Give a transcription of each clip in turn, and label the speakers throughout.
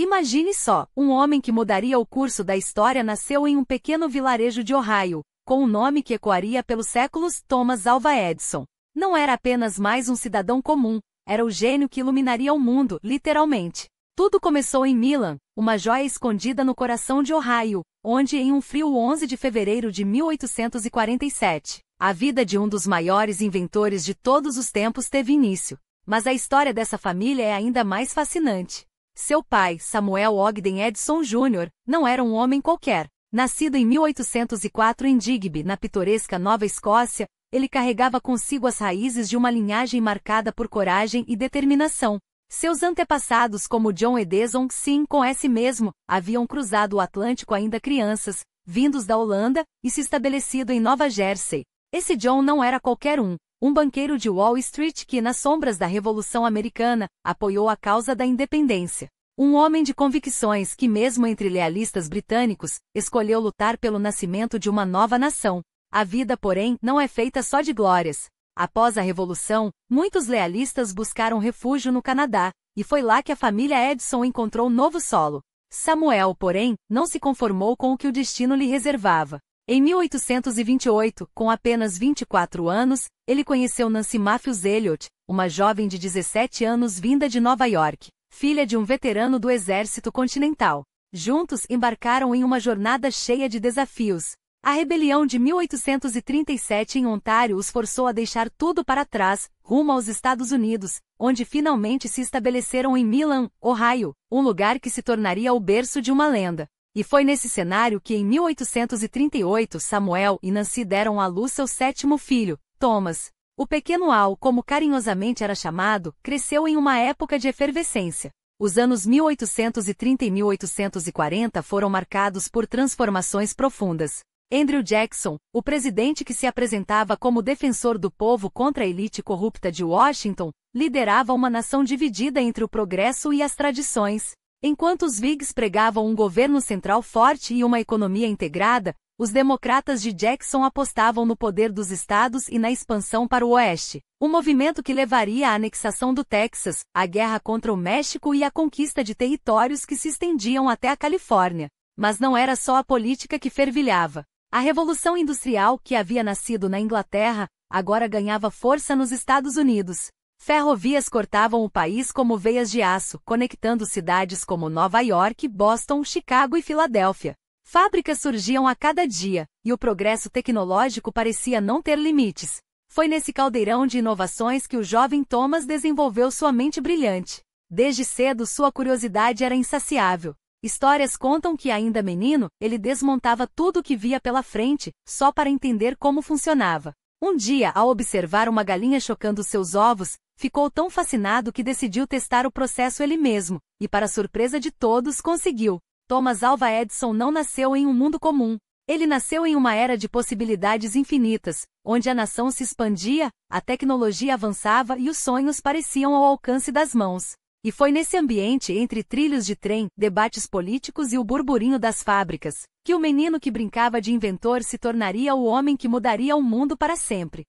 Speaker 1: Imagine só, um homem que mudaria o curso da história nasceu em um pequeno vilarejo de Ohio, com um nome que ecoaria pelos séculos: Thomas Alva Edison. Não era apenas mais um cidadão comum, era o gênio que iluminaria o mundo, literalmente. Tudo começou em Milan, uma joia escondida no coração de Ohio, onde em um frio 11 de fevereiro de 1847, a vida de um dos maiores inventores de todos os tempos teve início. Mas a história dessa família é ainda mais fascinante. Seu pai, Samuel Ogden Edison Jr., não era um homem qualquer. Nascido em 1804 em Digby, na pitoresca Nova Escócia, ele carregava consigo as raízes de uma linhagem marcada por coragem e determinação. Seus antepassados, como John Edison, sim, com S mesmo, haviam cruzado o Atlântico ainda crianças, vindos da Holanda, e se estabelecido em Nova Jersey. Esse John não era qualquer um banqueiro de Wall Street que, nas sombras da Revolução Americana, apoiou a causa da independência. Um homem de convicções que, mesmo entre lealistas britânicos, escolheu lutar pelo nascimento de uma nova nação. A vida, porém, não é feita só de glórias. Após a Revolução, muitos lealistas buscaram refúgio no Canadá, e foi lá que a família Edison encontrou novo solo. Samuel, porém, não se conformou com o que o destino lhe reservava. Em 1828, com apenas 24 anos, ele conheceu Nancy Matthews Elliott, uma jovem de 17 anos vinda de Nova York, filha de um veterano do Exército Continental. Juntos embarcaram em uma jornada cheia de desafios. A rebelião de 1837 em Ontário os forçou a deixar tudo para trás, rumo aos Estados Unidos, onde finalmente se estabeleceram em Milan, Ohio, um lugar que se tornaria o berço de uma lenda. E foi nesse cenário que em 1838 Samuel e Nancy deram à luz seu 7º filho, Thomas. O pequeno Al, como carinhosamente era chamado, cresceu em uma época de efervescência. Os anos 1830 e 1840 foram marcados por transformações profundas. Andrew Jackson, o presidente que se apresentava como defensor do povo contra a elite corrupta de Washington, liderava uma nação dividida entre o progresso e as tradições. Enquanto os Whigs pregavam um governo central forte e uma economia integrada, os democratas de Jackson apostavam no poder dos estados e na expansão para o oeste, um movimento que levaria à anexação do Texas, à guerra contra o México e à conquista de territórios que se estendiam até a Califórnia. Mas não era só a política que fervilhava. A Revolução Industrial, que havia nascido na Inglaterra, agora ganhava força nos Estados Unidos. Ferrovias cortavam o país como veias de aço, conectando cidades como Nova York, Boston, Chicago e Filadélfia. Fábricas surgiam a cada dia, e o progresso tecnológico parecia não ter limites. Foi nesse caldeirão de inovações que o jovem Thomas desenvolveu sua mente brilhante. Desde cedo sua curiosidade era insaciável. Histórias contam que, ainda menino, ele desmontava tudo o que via pela frente, só para entender como funcionava. Um dia, ao observar uma galinha chocando seus ovos, ficou tão fascinado que decidiu testar o processo ele mesmo, e para surpresa de todos conseguiu. Thomas Alva Edison não nasceu em um mundo comum. Ele nasceu em uma era de possibilidades infinitas, onde a nação se expandia, a tecnologia avançava e os sonhos pareciam ao alcance das mãos. E foi nesse ambiente, entre trilhos de trem, debates políticos e o burburinho das fábricas, que o menino que brincava de inventor se tornaria o homem que mudaria o mundo para sempre.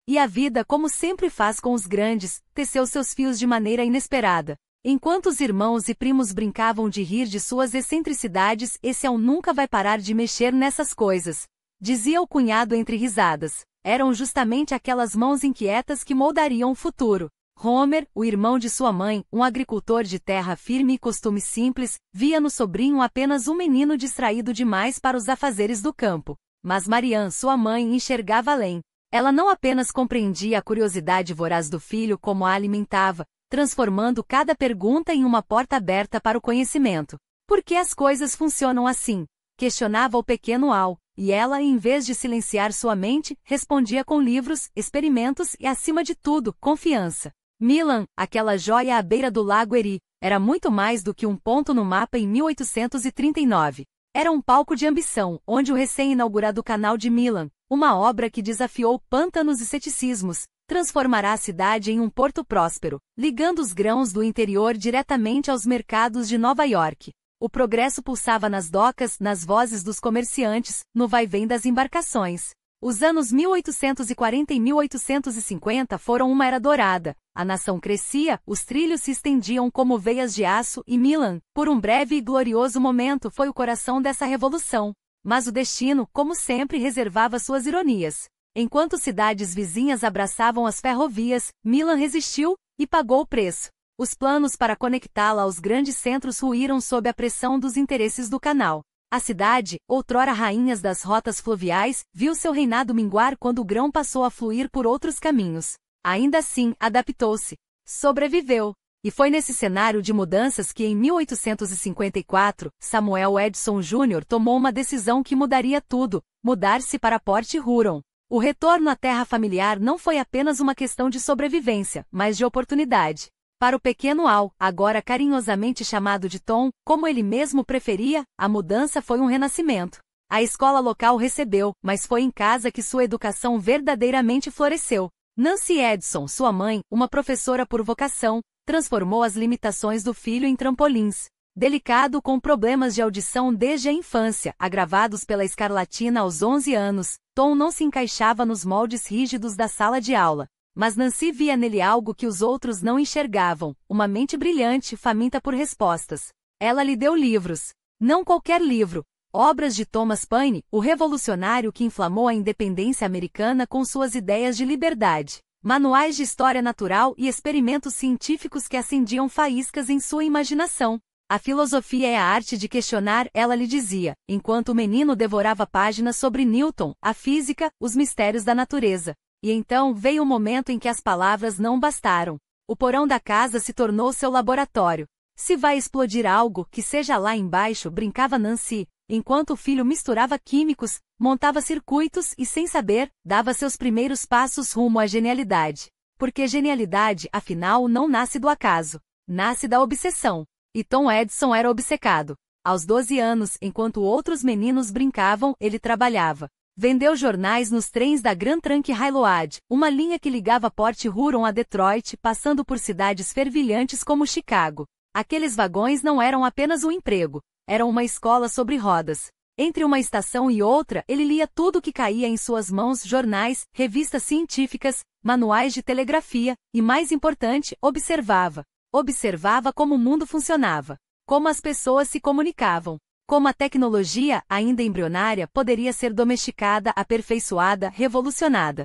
Speaker 1: E a vida, como sempre faz com os grandes, teceu seus fios de maneira inesperada. Enquanto os irmãos e primos brincavam de rir de suas excentricidades, esse Al nunca vai parar de mexer nessas coisas, dizia o cunhado entre risadas. Eram justamente aquelas mãos inquietas que moldariam o futuro. Homer, o irmão de sua mãe, um agricultor de terra firme e costumes simples, via no sobrinho apenas um menino distraído demais para os afazeres do campo. Mas Marianne, sua mãe, enxergava além. Ela não apenas compreendia a curiosidade voraz do filho como a alimentava, transformando cada pergunta em uma porta aberta para o conhecimento. Por que as coisas funcionam assim? Questionava o pequeno Al, e ela, em vez de silenciar sua mente, respondia com livros, experimentos e, acima de tudo, confiança. Milan, aquela joia à beira do Lago Erie, era muito mais do que um ponto no mapa em 1839. Era um palco de ambição, onde o recém-inaugurado Canal de Milan, uma obra que desafiou pântanos e ceticismos, transformará a cidade em um porto próspero, ligando os grãos do interior diretamente aos mercados de Nova York. O progresso pulsava nas docas, nas vozes dos comerciantes, no vai-vem das embarcações. Os anos 1840 e 1850 foram uma era dourada. A nação crescia, os trilhos se estendiam como veias de aço e Milan, por um breve e glorioso momento, foi o coração dessa revolução. Mas o destino, como sempre, reservava suas ironias. Enquanto cidades vizinhas abraçavam as ferrovias, Milan resistiu e pagou o preço. Os planos para conectá-la aos grandes centros ruíram sob a pressão dos interesses do canal. A cidade, outrora rainha das rotas fluviais, viu seu reinado minguar quando o grão passou a fluir por outros caminhos. Ainda assim, adaptou-se. Sobreviveu. E foi nesse cenário de mudanças que em 1854, Samuel Edison Jr. tomou uma decisão que mudaria tudo: mudar-se para Port Huron. O retorno à terra familiar não foi apenas uma questão de sobrevivência, mas de oportunidade. Para o pequeno Al, agora carinhosamente chamado de Tom, como ele mesmo preferia, a mudança foi um renascimento. A escola local recebeu, mas foi em casa que sua educação verdadeiramente floresceu. Nancy Edison, sua mãe, uma professora por vocação, transformou as limitações do filho em trampolins. Delicado com problemas de audição desde a infância, agravados pela escarlatina aos 11 anos, Tom não se encaixava nos moldes rígidos da sala de aula. Mas Nancy via nele algo que os outros não enxergavam, uma mente brilhante, faminta por respostas. Ela lhe deu livros. Não qualquer livro. Obras de Thomas Paine, o revolucionário que inflamou a independência americana com suas ideias de liberdade. Manuais de história natural e experimentos científicos que acendiam faíscas em sua imaginação. A filosofia é a arte de questionar, ela lhe dizia, enquanto o menino devorava páginas sobre Newton, a física, os mistérios da natureza. E então veio o momento em que as palavras não bastaram. O porão da casa se tornou seu laboratório. Se vai explodir algo, que seja lá embaixo, brincava Nancy, enquanto o filho misturava químicos, montava circuitos e, sem saber, dava seus primeiros passos rumo à genialidade. Porque genialidade, afinal, não nasce do acaso. Nasce da obsessão. E Tom Edison era obcecado. Aos 12 anos, enquanto outros meninos brincavam, ele trabalhava. Vendeu jornais nos trens da Grand Trunk Railroad, uma linha que ligava Port Huron a Detroit, passando por cidades fervilhantes como Chicago. Aqueles vagões não eram apenas um emprego, eram uma escola sobre rodas. Entre uma estação e outra, ele lia tudo o que caía em suas mãos: jornais, revistas científicas, manuais de telegrafia, e mais importante, observava. Observava como o mundo funcionava, como as pessoas se comunicavam. Como a tecnologia, ainda embrionária, poderia ser domesticada, aperfeiçoada, revolucionada.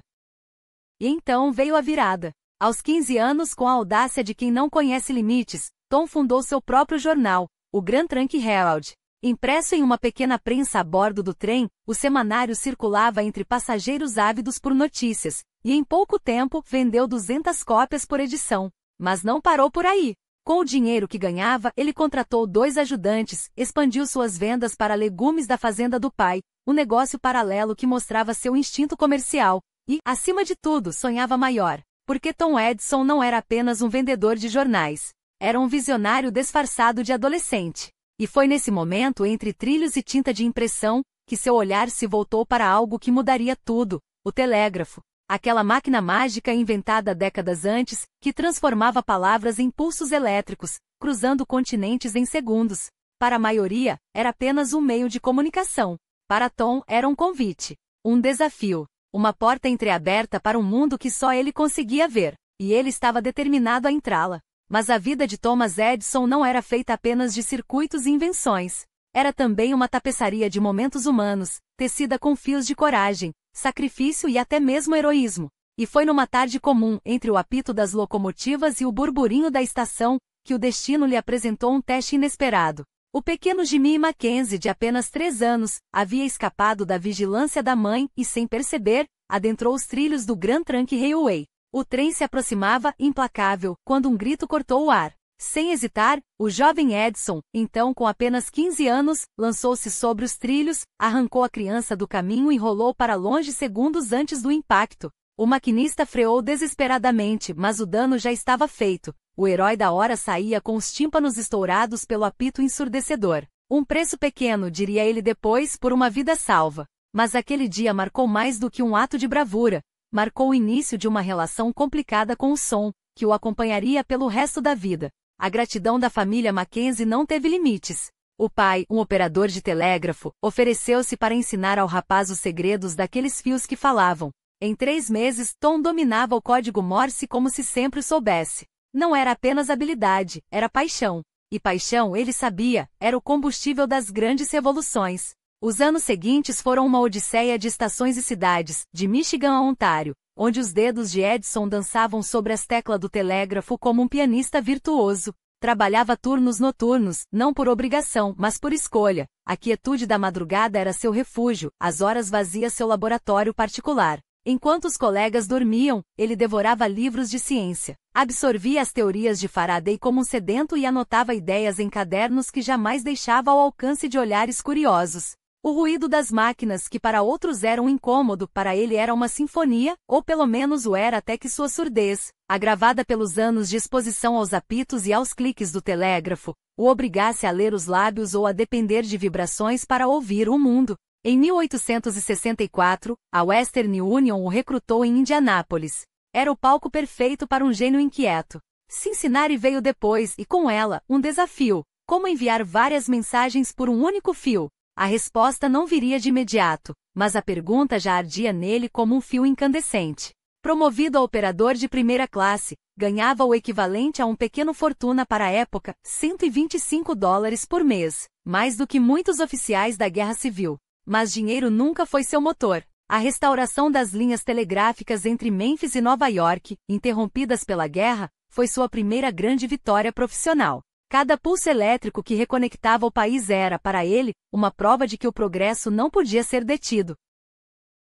Speaker 1: E então veio a virada. Aos 15 anos, com a audácia de quem não conhece limites, Tom fundou seu próprio jornal, o Grand Trunk Herald. Impresso em uma pequena prensa a bordo do trem, o semanário circulava entre passageiros ávidos por notícias, e em pouco tempo vendeu 200 cópias por edição. Mas não parou por aí. Com o dinheiro que ganhava, ele contratou 2 ajudantes, expandiu suas vendas para legumes da fazenda do pai, um negócio paralelo que mostrava seu instinto comercial, e, acima de tudo, sonhava maior. Porque Tom Edison não era apenas um vendedor de jornais. Era um visionário disfarçado de adolescente. E foi nesse momento, entre trilhos e tinta de impressão, que seu olhar se voltou para algo que mudaria tudo: o telégrafo. Aquela máquina mágica inventada décadas antes, que transformava palavras em pulsos elétricos, cruzando continentes em segundos. Para a maioria, era apenas um meio de comunicação. Para Tom, era um convite, um desafio, uma porta entreaberta para um mundo que só ele conseguia ver, e ele estava determinado a entrá-la. Mas a vida de Thomas Edison não era feita apenas de circuitos e invenções. Era também uma tapeçaria de momentos humanos, tecida com fios de coragem, sacrifício e até mesmo heroísmo. E foi numa tarde comum, entre o apito das locomotivas e o burburinho da estação, que o destino lhe apresentou um teste inesperado. O pequeno Jimmy Mackenzie, de apenas 3 anos, havia escapado da vigilância da mãe e, sem perceber, adentrou os trilhos do Grand Trunk Railway. O trem se aproximava, implacável, quando um grito cortou o ar. Sem hesitar, o jovem Edison, então com apenas 15 anos, lançou-se sobre os trilhos, arrancou a criança do caminho e rolou para longe segundos antes do impacto. O maquinista freou desesperadamente, mas o dano já estava feito. O herói da hora saía com os tímpanos estourados pelo apito ensurdecedor. Um preço pequeno, diria ele depois, por uma vida salva. Mas aquele dia marcou mais do que um ato de bravura. Marcou o início de uma relação complicada com o som, que o acompanharia pelo resto da vida. A gratidão da família Mackenzie não teve limites. O pai, um operador de telégrafo, ofereceu-se para ensinar ao rapaz os segredos daqueles fios que falavam. Em 3 meses, Tom dominava o código Morse como se sempre o soubesse. Não era apenas habilidade, era paixão. E paixão, ele sabia, era o combustível das grandes revoluções. Os anos seguintes foram uma odisseia de estações e cidades, de Michigan a Ontário, onde os dedos de Edison dançavam sobre as teclas do telégrafo como um pianista virtuoso. Trabalhava turnos noturnos, não por obrigação, mas por escolha. A quietude da madrugada era seu refúgio, as horas vazias seu laboratório particular. Enquanto os colegas dormiam, ele devorava livros de ciência. Absorvia as teorias de Faraday como um sedento e anotava ideias em cadernos que jamais deixava ao alcance de olhares curiosos. O ruído das máquinas, que para outros era um incômodo, para ele era uma sinfonia, ou pelo menos o era até que sua surdez, agravada pelos anos de exposição aos apitos e aos cliques do telégrafo, o obrigasse a ler os lábios ou a depender de vibrações para ouvir o mundo. Em 1864, a Western Union o recrutou em Indianápolis. Era o palco perfeito para um gênio inquieto. Cincinnati veio depois e, com ela, um desafio: como enviar várias mensagens por um único fio. A resposta não viria de imediato, mas a pergunta já ardia nele como um fio incandescente. Promovido a operador de primeira classe, ganhava o equivalente a uma pequena fortuna para a época, $125 por mês, mais do que muitos oficiais da Guerra Civil. Mas dinheiro nunca foi seu motor. A restauração das linhas telegráficas entre Memphis e Nova York, interrompidas pela guerra, foi sua primeira grande vitória profissional. Cada pulso elétrico que reconectava o país era, para ele, uma prova de que o progresso não podia ser detido.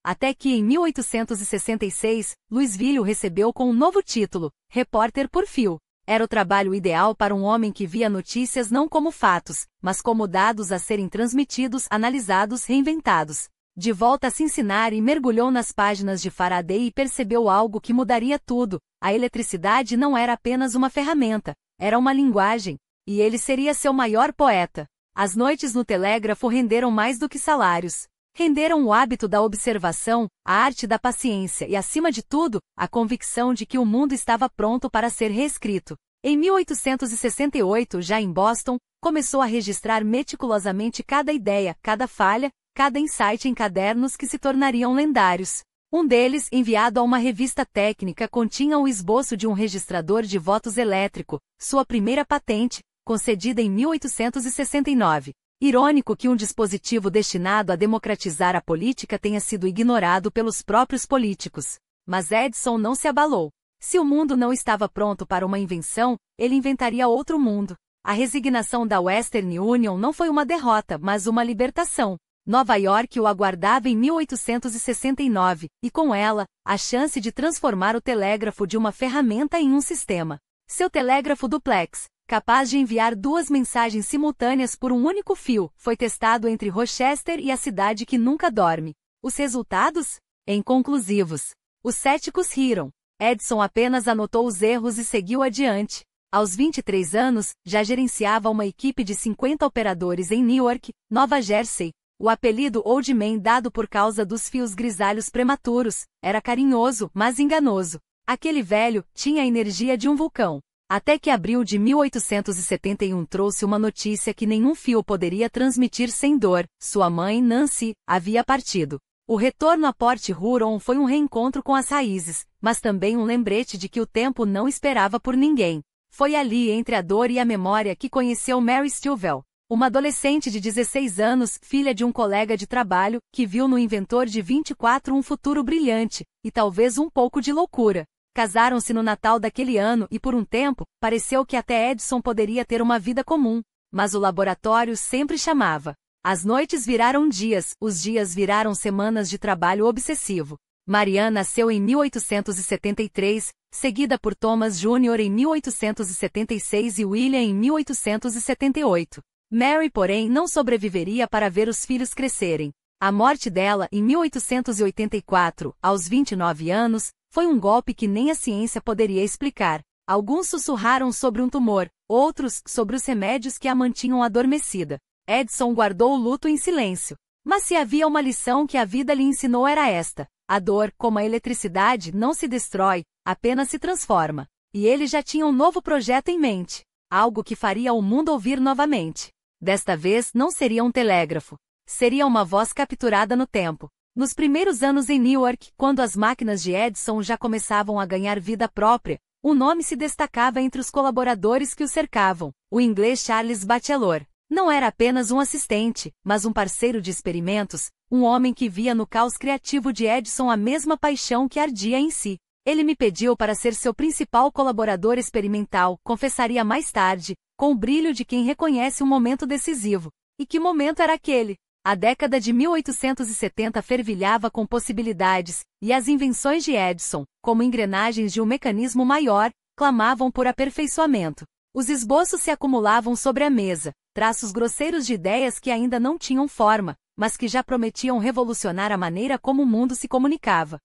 Speaker 1: Até que, em 1866, Louisville o recebeu com um novo título, Repórter por Fio. Era o trabalho ideal para um homem que via notícias não como fatos, mas como dados a serem transmitidos, analisados, reinventados. De volta a Cincinnati, mergulhou nas páginas de Faraday e percebeu algo que mudaria tudo. A eletricidade não era apenas uma ferramenta, era uma linguagem. E ele seria seu maior poeta. As noites no telégrafo renderam mais do que salários. Renderam o hábito da observação, a arte da paciência e, acima de tudo, a convicção de que o mundo estava pronto para ser reescrito. Em 1868, já em Boston, começou a registrar meticulosamente cada ideia, cada falha, cada insight em cadernos que se tornariam lendários. Um deles, enviado a uma revista técnica, continha o esboço de um registrador de votos elétrico, sua primeira patente, concedida em 1869. Irônico que um dispositivo destinado a democratizar a política tenha sido ignorado pelos próprios políticos. Mas Edison não se abalou. Se o mundo não estava pronto para uma invenção, ele inventaria outro mundo. A resignação da Western Union não foi uma derrota, mas uma libertação. Nova York o aguardava em 1869, e com ela, a chance de transformar o telégrafo de uma ferramenta em um sistema. Seu telégrafo duplex, capaz de enviar 2 mensagens simultâneas por um único fio, foi testado entre Rochester e a cidade que nunca dorme. Os resultados? Inconclusivos. Os céticos riram. Edison apenas anotou os erros e seguiu adiante. Aos 23 anos, já gerenciava uma equipe de 50 operadores em Newark, Nova Jersey. O apelido Old Man, dado por causa dos fios grisalhos prematuros, era carinhoso, mas enganoso. Aquele velho tinha a energia de um vulcão. Até que abril de 1871 trouxe uma notícia que nenhum fio poderia transmitir sem dor: sua mãe, Nancy, havia partido. O retorno a Port Huron foi um reencontro com as raízes, mas também um lembrete de que o tempo não esperava por ninguém. Foi ali, entre a dor e a memória, que conheceu Mary Stilwell, uma adolescente de 16 anos, filha de um colega de trabalho, que viu no inventor de 24 um futuro brilhante, e talvez um pouco de loucura. Casaram-se no Natal daquele ano e, por um tempo, pareceu que até Edison poderia ter uma vida comum. Mas o laboratório sempre chamava. As noites viraram dias, os dias viraram semanas de trabalho obsessivo. Marianne nasceu em 1873, seguida por Thomas Jr. em 1876 e William em 1878. Mary, porém, não sobreviveria para ver os filhos crescerem. A morte dela, em 1884, aos 29 anos, foi um golpe que nem a ciência poderia explicar. Alguns sussurraram sobre um tumor, outros sobre os remédios que a mantinham adormecida. Edison guardou o luto em silêncio. Mas se havia uma lição que a vida lhe ensinou era esta: a dor, como a eletricidade, não se destrói, apenas se transforma. E ele já tinha um novo projeto em mente. Algo que faria o mundo ouvir novamente. Desta vez não seria um telégrafo. Seria uma voz capturada no tempo. Nos primeiros anos em Newark, quando as máquinas de Edison já começavam a ganhar vida própria, um nome se destacava entre os colaboradores que o cercavam: o inglês Charles Batchelor. Não era apenas um assistente, mas um parceiro de experimentos, um homem que via no caos criativo de Edison a mesma paixão que ardia em si. Ele me pediu para ser seu principal colaborador experimental, confessaria mais tarde, com o brilho de quem reconhece um momento decisivo. E que momento era aquele? A década de 1870 fervilhava com possibilidades, e as invenções de Edison, como engrenagens de um mecanismo maior, clamavam por aperfeiçoamento. Os esboços se acumulavam sobre a mesa, traços grosseiros de ideias que ainda não tinham forma, mas que já prometiam revolucionar a maneira como o mundo se comunicava.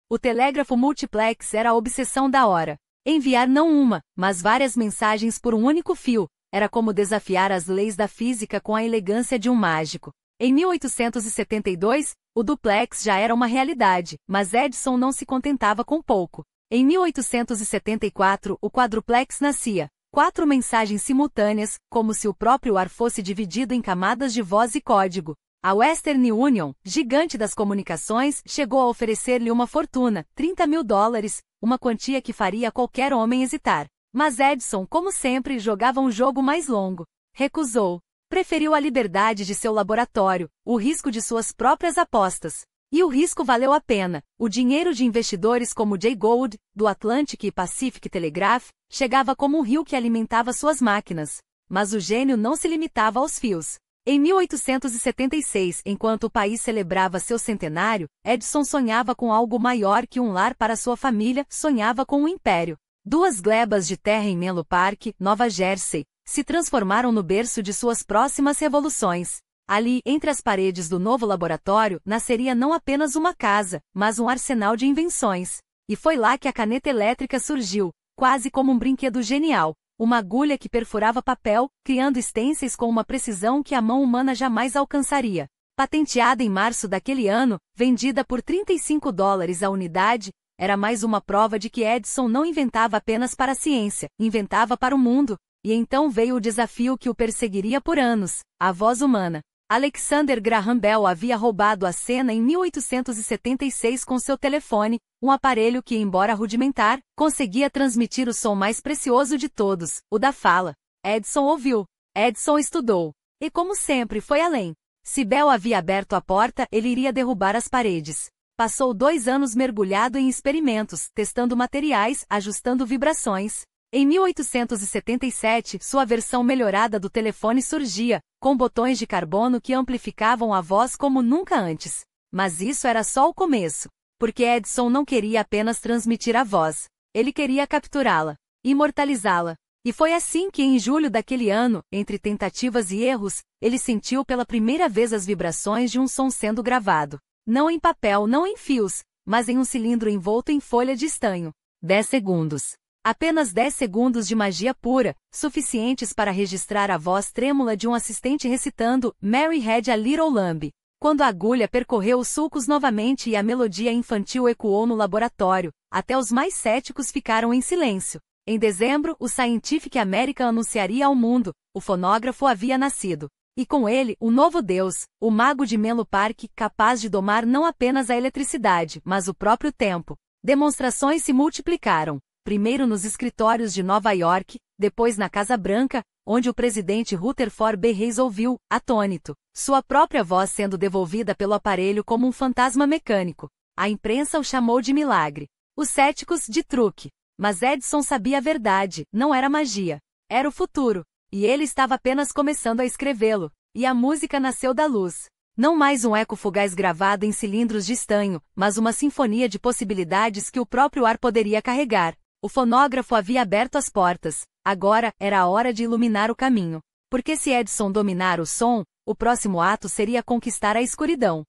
Speaker 1: O telégrafo multiplex era a obsessão da hora. Enviar não uma, mas várias mensagens por um único fio, era como desafiar as leis da física com a elegância de um mágico. Em 1872, o duplex já era uma realidade, mas Edison não se contentava com pouco. Em 1874, o quadruplex nascia. 4 mensagens simultâneas, como se o próprio ar fosse dividido em camadas de voz e código. A Western Union, gigante das comunicações, chegou a oferecer-lhe uma fortuna, $30 mil, uma quantia que faria qualquer homem hesitar. Mas Edison, como sempre, jogava um jogo mais longo. Recusou. Preferiu a liberdade de seu laboratório, o risco de suas próprias apostas. E o risco valeu a pena. O dinheiro de investidores como Jay Gould, do Atlantic e Pacific Telegraph, chegava como um rio que alimentava suas máquinas. Mas o gênio não se limitava aos fios. Em 1876, enquanto o país celebrava seu centenário, Edison sonhava com algo maior que um lar para sua família, sonhava com um império. 2 glebas de terra em Menlo Park, Nova Jersey, se transformaram no berço de suas próximas revoluções. Ali, entre as paredes do novo laboratório, nasceria não apenas uma casa, mas um arsenal de invenções. E foi lá que a caneta elétrica surgiu, quase como um brinquedo genial. Uma agulha que perfurava papel, criando stencils com uma precisão que a mão humana jamais alcançaria. Patenteada em março daquele ano, vendida por $35 a unidade, era mais uma prova de que Edison não inventava apenas para a ciência, inventava para o mundo. E então veio o desafio que o perseguiria por anos: a voz humana. Alexander Graham Bell havia roubado a cena em 1876 com seu telefone, um aparelho que, embora rudimentar, conseguia transmitir o som mais precioso de todos, o da fala. Edison ouviu. Edison estudou. E como sempre foi além. Se Bell havia aberto a porta, ele iria derrubar as paredes. Passou 2 anos mergulhado em experimentos, testando materiais, ajustando vibrações. Em 1877, sua versão melhorada do telefone surgia, com botões de carbono que amplificavam a voz como nunca antes. Mas isso era só o começo. Porque Edison não queria apenas transmitir a voz. Ele queria capturá-la, imortalizá-la. E foi assim que, em julho daquele ano, entre tentativas e erros, ele sentiu pela primeira vez as vibrações de um som sendo gravado. Não em papel, não em fios, mas em um cilindro envolto em folha de estanho. 10 segundos. Apenas 10 segundos de magia pura, suficientes para registrar a voz trêmula de um assistente recitando Mary Had a Little Lamb. Quando a agulha percorreu os sulcos novamente e a melodia infantil ecoou no laboratório, até os mais céticos ficaram em silêncio. Em dezembro, o Scientific American anunciaria ao mundo: o fonógrafo havia nascido. E com ele, o novo deus, o mago de Menlo Park, capaz de domar não apenas a eletricidade, mas o próprio tempo. Demonstrações se multiplicaram. Primeiro nos escritórios de Nova York, depois na Casa Branca, onde o presidente Rutherford B. Hayes ouviu, atônito, sua própria voz sendo devolvida pelo aparelho como um fantasma mecânico. A imprensa o chamou de milagre. Os céticos, de truque. Mas Edison sabia a verdade, não era magia. Era o futuro. E ele estava apenas começando a escrevê-lo. E a música nasceu da luz. Não mais um eco fugaz gravado em cilindros de estanho, mas uma sinfonia de possibilidades que o próprio ar poderia carregar. O fonógrafo havia aberto as portas. Agora, era a hora de iluminar o caminho. Porque se Edison dominar o som, o próximo ato seria conquistar a escuridão.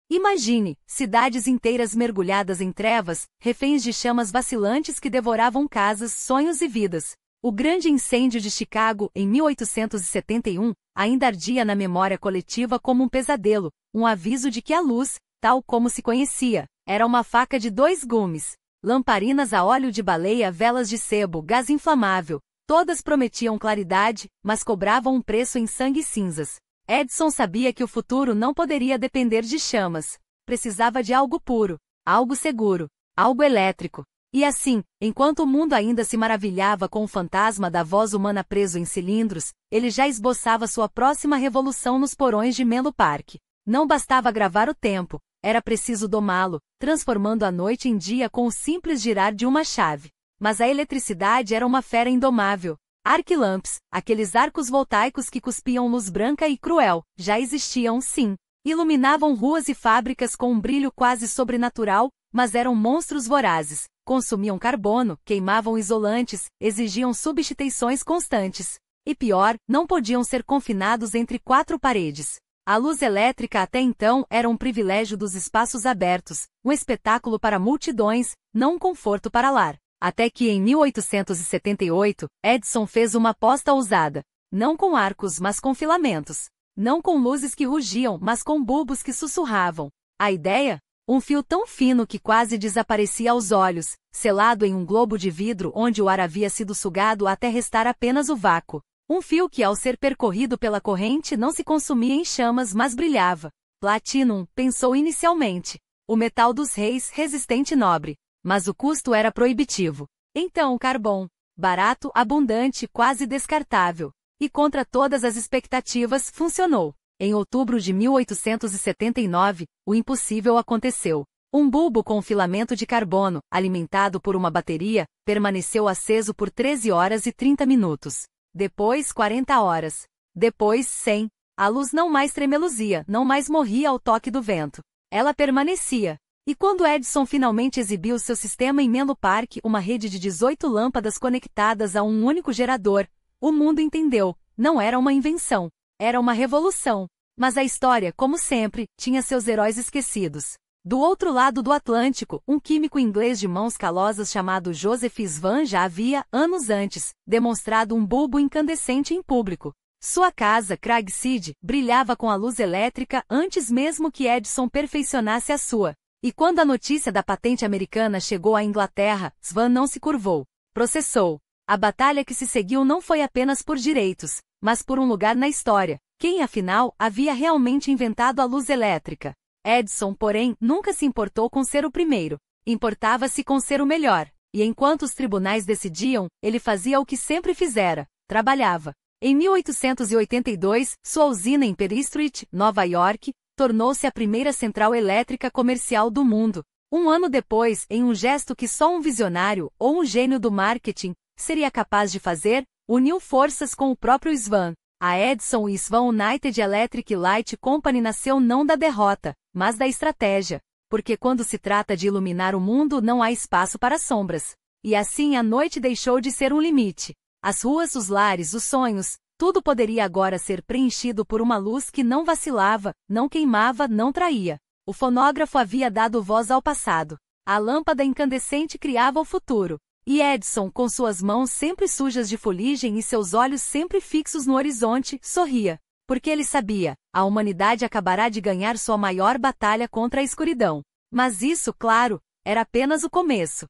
Speaker 1: Imagine, cidades inteiras mergulhadas em trevas, reféns de chamas vacilantes que devoravam casas, sonhos e vidas. O grande incêndio de Chicago, em 1871, ainda ardia na memória coletiva como um pesadelo, um aviso de que a luz, tal como se conhecia, era uma faca de 2 gumes. Lamparinas a óleo de baleia, velas de sebo, gás inflamável, Todas prometiam claridade, mas cobravam um preço em sangue e cinzas. Edison sabia que o futuro não poderia depender de chamas. Precisava de algo puro, algo seguro, algo elétrico. E assim, enquanto o mundo ainda se maravilhava com o fantasma da voz humana preso em cilindros, ele já esboçava sua próxima revolução nos porões de Menlo Park. Não bastava gravar o tempo, era preciso domá-lo, transformando a noite em dia com o simples girar de uma chave. Mas a eletricidade era uma fera indomável. Arquilamps, aqueles arcos voltaicos que cuspiam luz branca e cruel, já existiam sim. Iluminavam ruas e fábricas com um brilho quase sobrenatural, mas eram monstros vorazes. Consumiam carbono, queimavam isolantes, exigiam substituições constantes. E pior, não podiam ser confinados entre quatro paredes. A luz elétrica até então era um privilégio dos espaços abertos, um espetáculo para multidões, não um conforto para lar. Até que em 1878, Edison fez uma aposta ousada. Não com arcos mas com filamentos. Não com luzes que rugiam mas com bulbos que sussurravam. A ideia? Um fio tão fino que quase desaparecia aos olhos, selado em um globo de vidro onde o ar havia sido sugado até restar apenas o vácuo. Um fio que ao ser percorrido pela corrente não se consumia em chamas mas brilhava. Platinum, pensou inicialmente. O metal dos reis, resistente e nobre. Mas o custo era proibitivo. Então o carvão. Barato, abundante, quase descartável. E contra todas as expectativas, funcionou. Em outubro de 1879, o impossível aconteceu. Um bulbo com filamento de carbono, alimentado por uma bateria, permaneceu aceso por 13 horas e 30 minutos. Depois 40 horas. Depois 100. A luz não mais tremeluzia, não mais morria ao toque do vento. Ela permanecia. E quando Edison finalmente exibiu seu sistema em Menlo Park, uma rede de 18 lâmpadas conectadas a um único gerador, o mundo entendeu, não era uma invenção, era uma revolução. Mas a história, como sempre, tinha seus heróis esquecidos. Do outro lado do Atlântico, um químico inglês de mãos calosas chamado Joseph Swan já havia, anos antes, demonstrado um bulbo incandescente em público. Sua casa, Craig Seed, brilhava com a luz elétrica antes mesmo que Edison perfeccionasse a sua. E quando a notícia da patente americana chegou à Inglaterra, Swan não se curvou. Processou. A batalha que se seguiu não foi apenas por direitos, mas por um lugar na história. Quem, afinal, havia realmente inventado a luz elétrica? Edison, porém, nunca se importou com ser o primeiro. Importava-se com ser o melhor. E enquanto os tribunais decidiam, ele fazia o que sempre fizera. Trabalhava. Em 1882, sua usina em Perry Street, Nova York, tornou-se a primeira central elétrica comercial do mundo. Um ano depois, em um gesto que só um visionário, ou um gênio do marketing, seria capaz de fazer, uniu forças com o próprio Swan. A Edison e Swan United Electric Light Company nasceu não da derrota, mas da estratégia. Porque quando se trata de iluminar o mundo não há espaço para sombras. E assim a noite deixou de ser um limite. As ruas, os lares, os sonhos, tudo poderia agora ser preenchido por uma luz que não vacilava, não queimava, não traía. O fonógrafo havia dado voz ao passado. A lâmpada incandescente criava o futuro. E Edison, com suas mãos sempre sujas de fuligem e seus olhos sempre fixos no horizonte, sorria. Porque ele sabia, a humanidade acabará de ganhar sua maior batalha contra a escuridão. Mas isso, claro, era apenas o começo.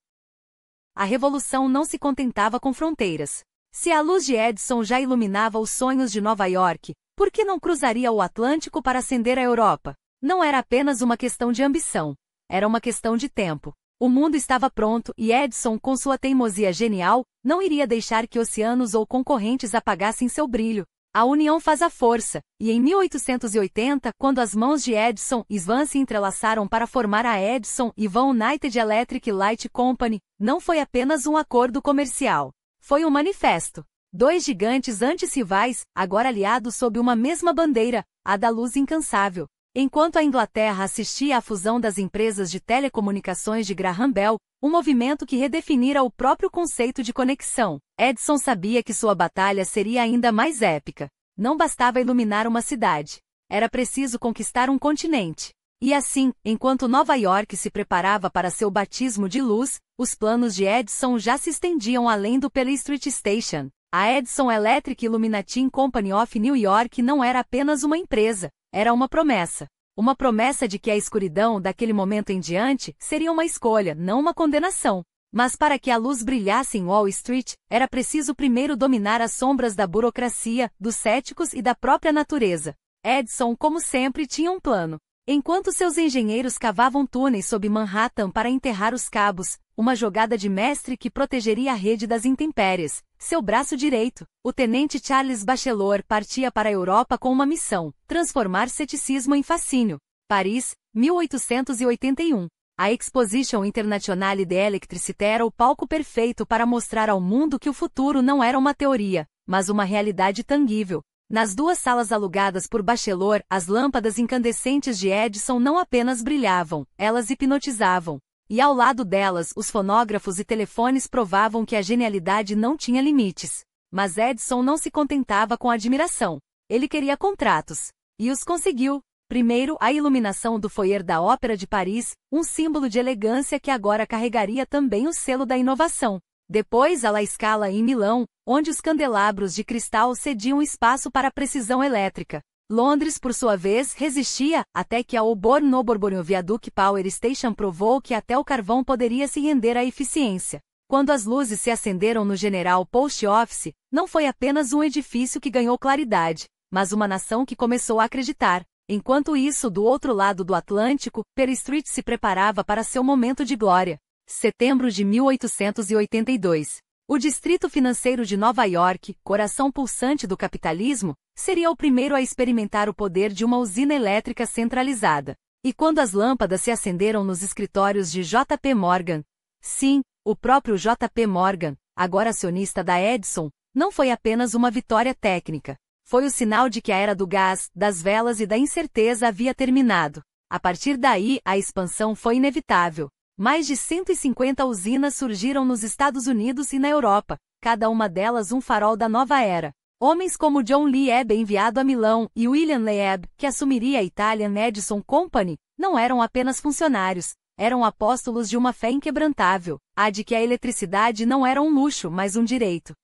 Speaker 1: A revolução não se contentava com fronteiras. Se a luz de Edison já iluminava os sonhos de Nova York, por que não cruzaria o Atlântico para acender a Europa? Não era apenas uma questão de ambição. Era uma questão de tempo. O mundo estava pronto e Edison, com sua teimosia genial, não iria deixar que oceanos ou concorrentes apagassem seu brilho. A união faz a força, e em 1880, quando as mãos de Edison e Swan se entrelaçaram para formar a Edison e Swan United Electric Light Company, não foi apenas um acordo comercial. Foi um manifesto. Dois gigantes anti-rivais, agora aliados sob uma mesma bandeira, a da luz incansável. Enquanto a Inglaterra assistia à fusão das empresas de telecomunicações de Graham Bell, um movimento que redefinira o próprio conceito de conexão, Edison sabia que sua batalha seria ainda mais épica. Não bastava iluminar uma cidade. Era preciso conquistar um continente. E assim, enquanto Nova York se preparava para seu batismo de luz, os planos de Edison já se estendiam além do Perry Street Station. A Edison Electric Illuminating Company of New York não era apenas uma empresa, era uma promessa. Uma promessa de que a escuridão, daquele momento em diante, seria uma escolha, não uma condenação. Mas para que a luz brilhasse em Wall Street, era preciso primeiro dominar as sombras da burocracia, dos céticos e da própria natureza. Edison, como sempre, tinha um plano. Enquanto seus engenheiros cavavam túneis sob Manhattan para enterrar os cabos, uma jogada de mestre que protegeria a rede das intempéries, seu braço direito, o tenente Charles Batchelor, partia para a Europa com uma missão: transformar ceticismo em fascínio. Paris, 1881. A Exposition Internationale d'Electricité era o palco perfeito para mostrar ao mundo que o futuro não era uma teoria, mas uma realidade tangível. Nas duas salas alugadas por Batchelor, as lâmpadas incandescentes de Edison não apenas brilhavam, elas hipnotizavam. E ao lado delas, os fonógrafos e telefones provavam que a genialidade não tinha limites. Mas Edison não se contentava com admiração. Ele queria contratos. E os conseguiu. Primeiro, a iluminação do foyer da Ópera de Paris, um símbolo de elegância que agora carregaria também o selo da inovação. Depois, a La Scala em Milão, onde os candelabros de cristal cediam espaço para a precisão elétrica. Londres, por sua vez, resistia, até que a Auburn-no-Borborion Viaduct Power Station provou que até o carvão poderia se render à eficiência. Quando as luzes se acenderam no General Post Office, não foi apenas um edifício que ganhou claridade, mas uma nação que começou a acreditar. Enquanto isso, do outro lado do Atlântico, Pearl Street se preparava para seu momento de glória. Setembro de 1882. O Distrito Financeiro de Nova York, coração pulsante do capitalismo, seria o primeiro a experimentar o poder de uma usina elétrica centralizada. E quando as lâmpadas se acenderam nos escritórios de J.P. Morgan, sim, o próprio J.P. Morgan, agora acionista da Edison, não foi apenas uma vitória técnica. Foi o sinal de que a era do gás, das velas e da incerteza havia terminado. A partir daí, a expansão foi inevitável. Mais de 150 usinas surgiram nos Estados Unidos e na Europa, cada uma delas um farol da nova era. Homens como John Leeb, enviado a Milão, e William Leeb, que assumiria a Italian Edison Company, não eram apenas funcionários, eram apóstolos de uma fé inquebrantável, a de que a eletricidade não era um luxo, mas um direito.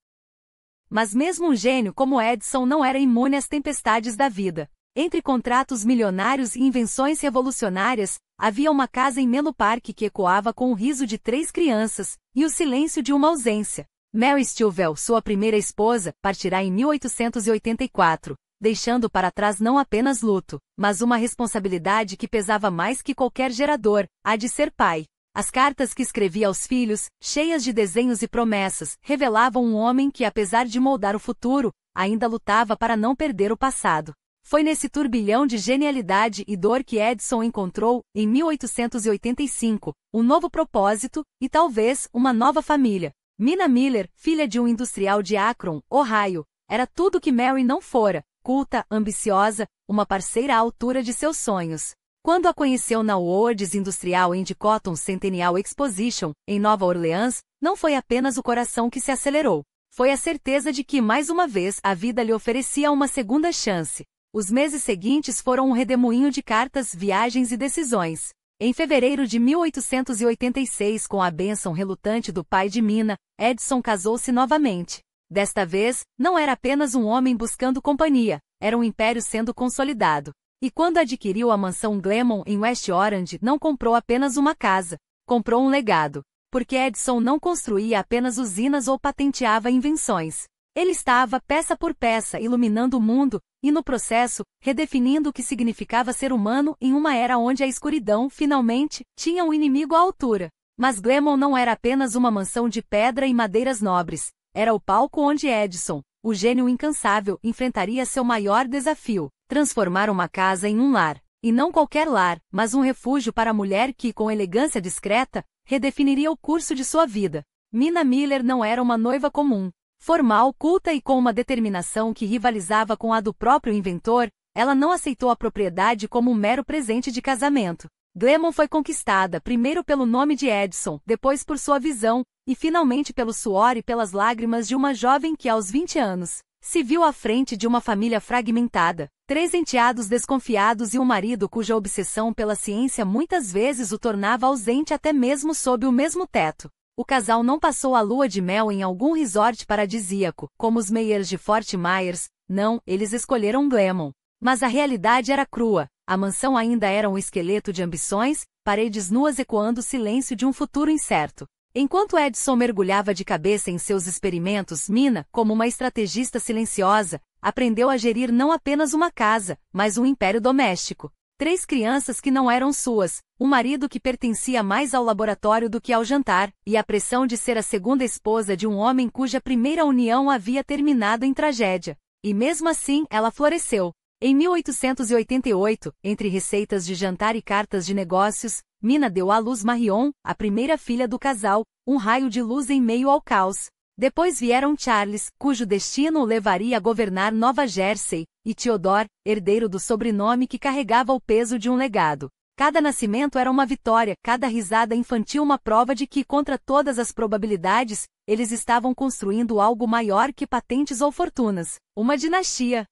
Speaker 1: Mas mesmo um gênio como Edison não era imune às tempestades da vida. Entre contratos milionários e invenções revolucionárias, havia uma casa em Menlo Park que ecoava com o riso de 3 crianças, e o silêncio de uma ausência. Mary Stilwell, sua primeira esposa, partirá em 1884, deixando para trás não apenas luto, mas uma responsabilidade que pesava mais que qualquer gerador, a de ser pai. As cartas que escrevia aos filhos, cheias de desenhos e promessas, revelavam um homem que, apesar de moldar o futuro, ainda lutava para não perder o passado. Foi nesse turbilhão de genialidade e dor que Edison encontrou, em 1885, um novo propósito, e talvez, uma nova família. Minna Miller, filha de um industrial de Akron, Ohio, era tudo que Mary não fora: culta, ambiciosa, uma parceira à altura de seus sonhos. Quando a conheceu na World's Industrial and Cotton Centennial Exposition, em Nova Orleans, não foi apenas o coração que se acelerou. Foi a certeza de que, mais uma vez, a vida lhe oferecia uma segunda chance. Os meses seguintes foram um redemoinho de cartas, viagens e decisões. Em fevereiro de 1886, com a bênção relutante do pai de Minna, Edison casou-se novamente. Desta vez, não era apenas um homem buscando companhia, era um império sendo consolidado. E quando adquiriu a mansão Glenmont em West Orange, não comprou apenas uma casa, comprou um legado. Porque Edison não construía apenas usinas ou patenteava invenções. Ele estava, peça por peça, iluminando o mundo, e no processo, redefinindo o que significava ser humano em uma era onde a escuridão, finalmente, tinha um inimigo à altura. Mas Glenmont não era apenas uma mansão de pedra e madeiras nobres. Era o palco onde Edison, o gênio incansável, enfrentaria seu maior desafio: transformar uma casa em um lar. E não qualquer lar, mas um refúgio para a mulher que, com elegância discreta, redefiniria o curso de sua vida. Minna Miller não era uma noiva comum. Formal, culta e com uma determinação que rivalizava com a do próprio inventor, ela não aceitou a propriedade como um mero presente de casamento. Glenmont foi conquistada primeiro pelo nome de Edison, depois por sua visão, e finalmente pelo suor e pelas lágrimas de uma jovem que, aos 20 anos, se viu à frente de uma família fragmentada, 3 enteados desconfiados e um marido cuja obsessão pela ciência muitas vezes o tornava ausente até mesmo sob o mesmo teto. O casal não passou a lua de mel em algum resort paradisíaco, como os Meyers de Fort Myers, não, eles escolheram Glenmont. Mas a realidade era crua, a mansão ainda era um esqueleto de ambições, paredes nuas ecoando o silêncio de um futuro incerto. Enquanto Edison mergulhava de cabeça em seus experimentos, Mina, como uma estrategista silenciosa, aprendeu a gerir não apenas uma casa, mas um império doméstico. 3 crianças que não eram suas, um marido que pertencia mais ao laboratório do que ao jantar, e a pressão de ser a segunda esposa de um homem cuja primeira união havia terminado em tragédia. E mesmo assim, ela floresceu. Em 1888, entre receitas de jantar e cartas de negócios, Mina deu à luz Marion, a primeira filha do casal, um raio de luz em meio ao caos. Depois vieram Charles, cujo destino o levaria a governar Nova Jersey, e Theodore, herdeiro do sobrenome que carregava o peso de um legado. Cada nascimento era uma vitória, cada risada infantil uma prova de que, contra todas as probabilidades, eles estavam construindo algo maior que patentes ou fortunas, uma dinastia.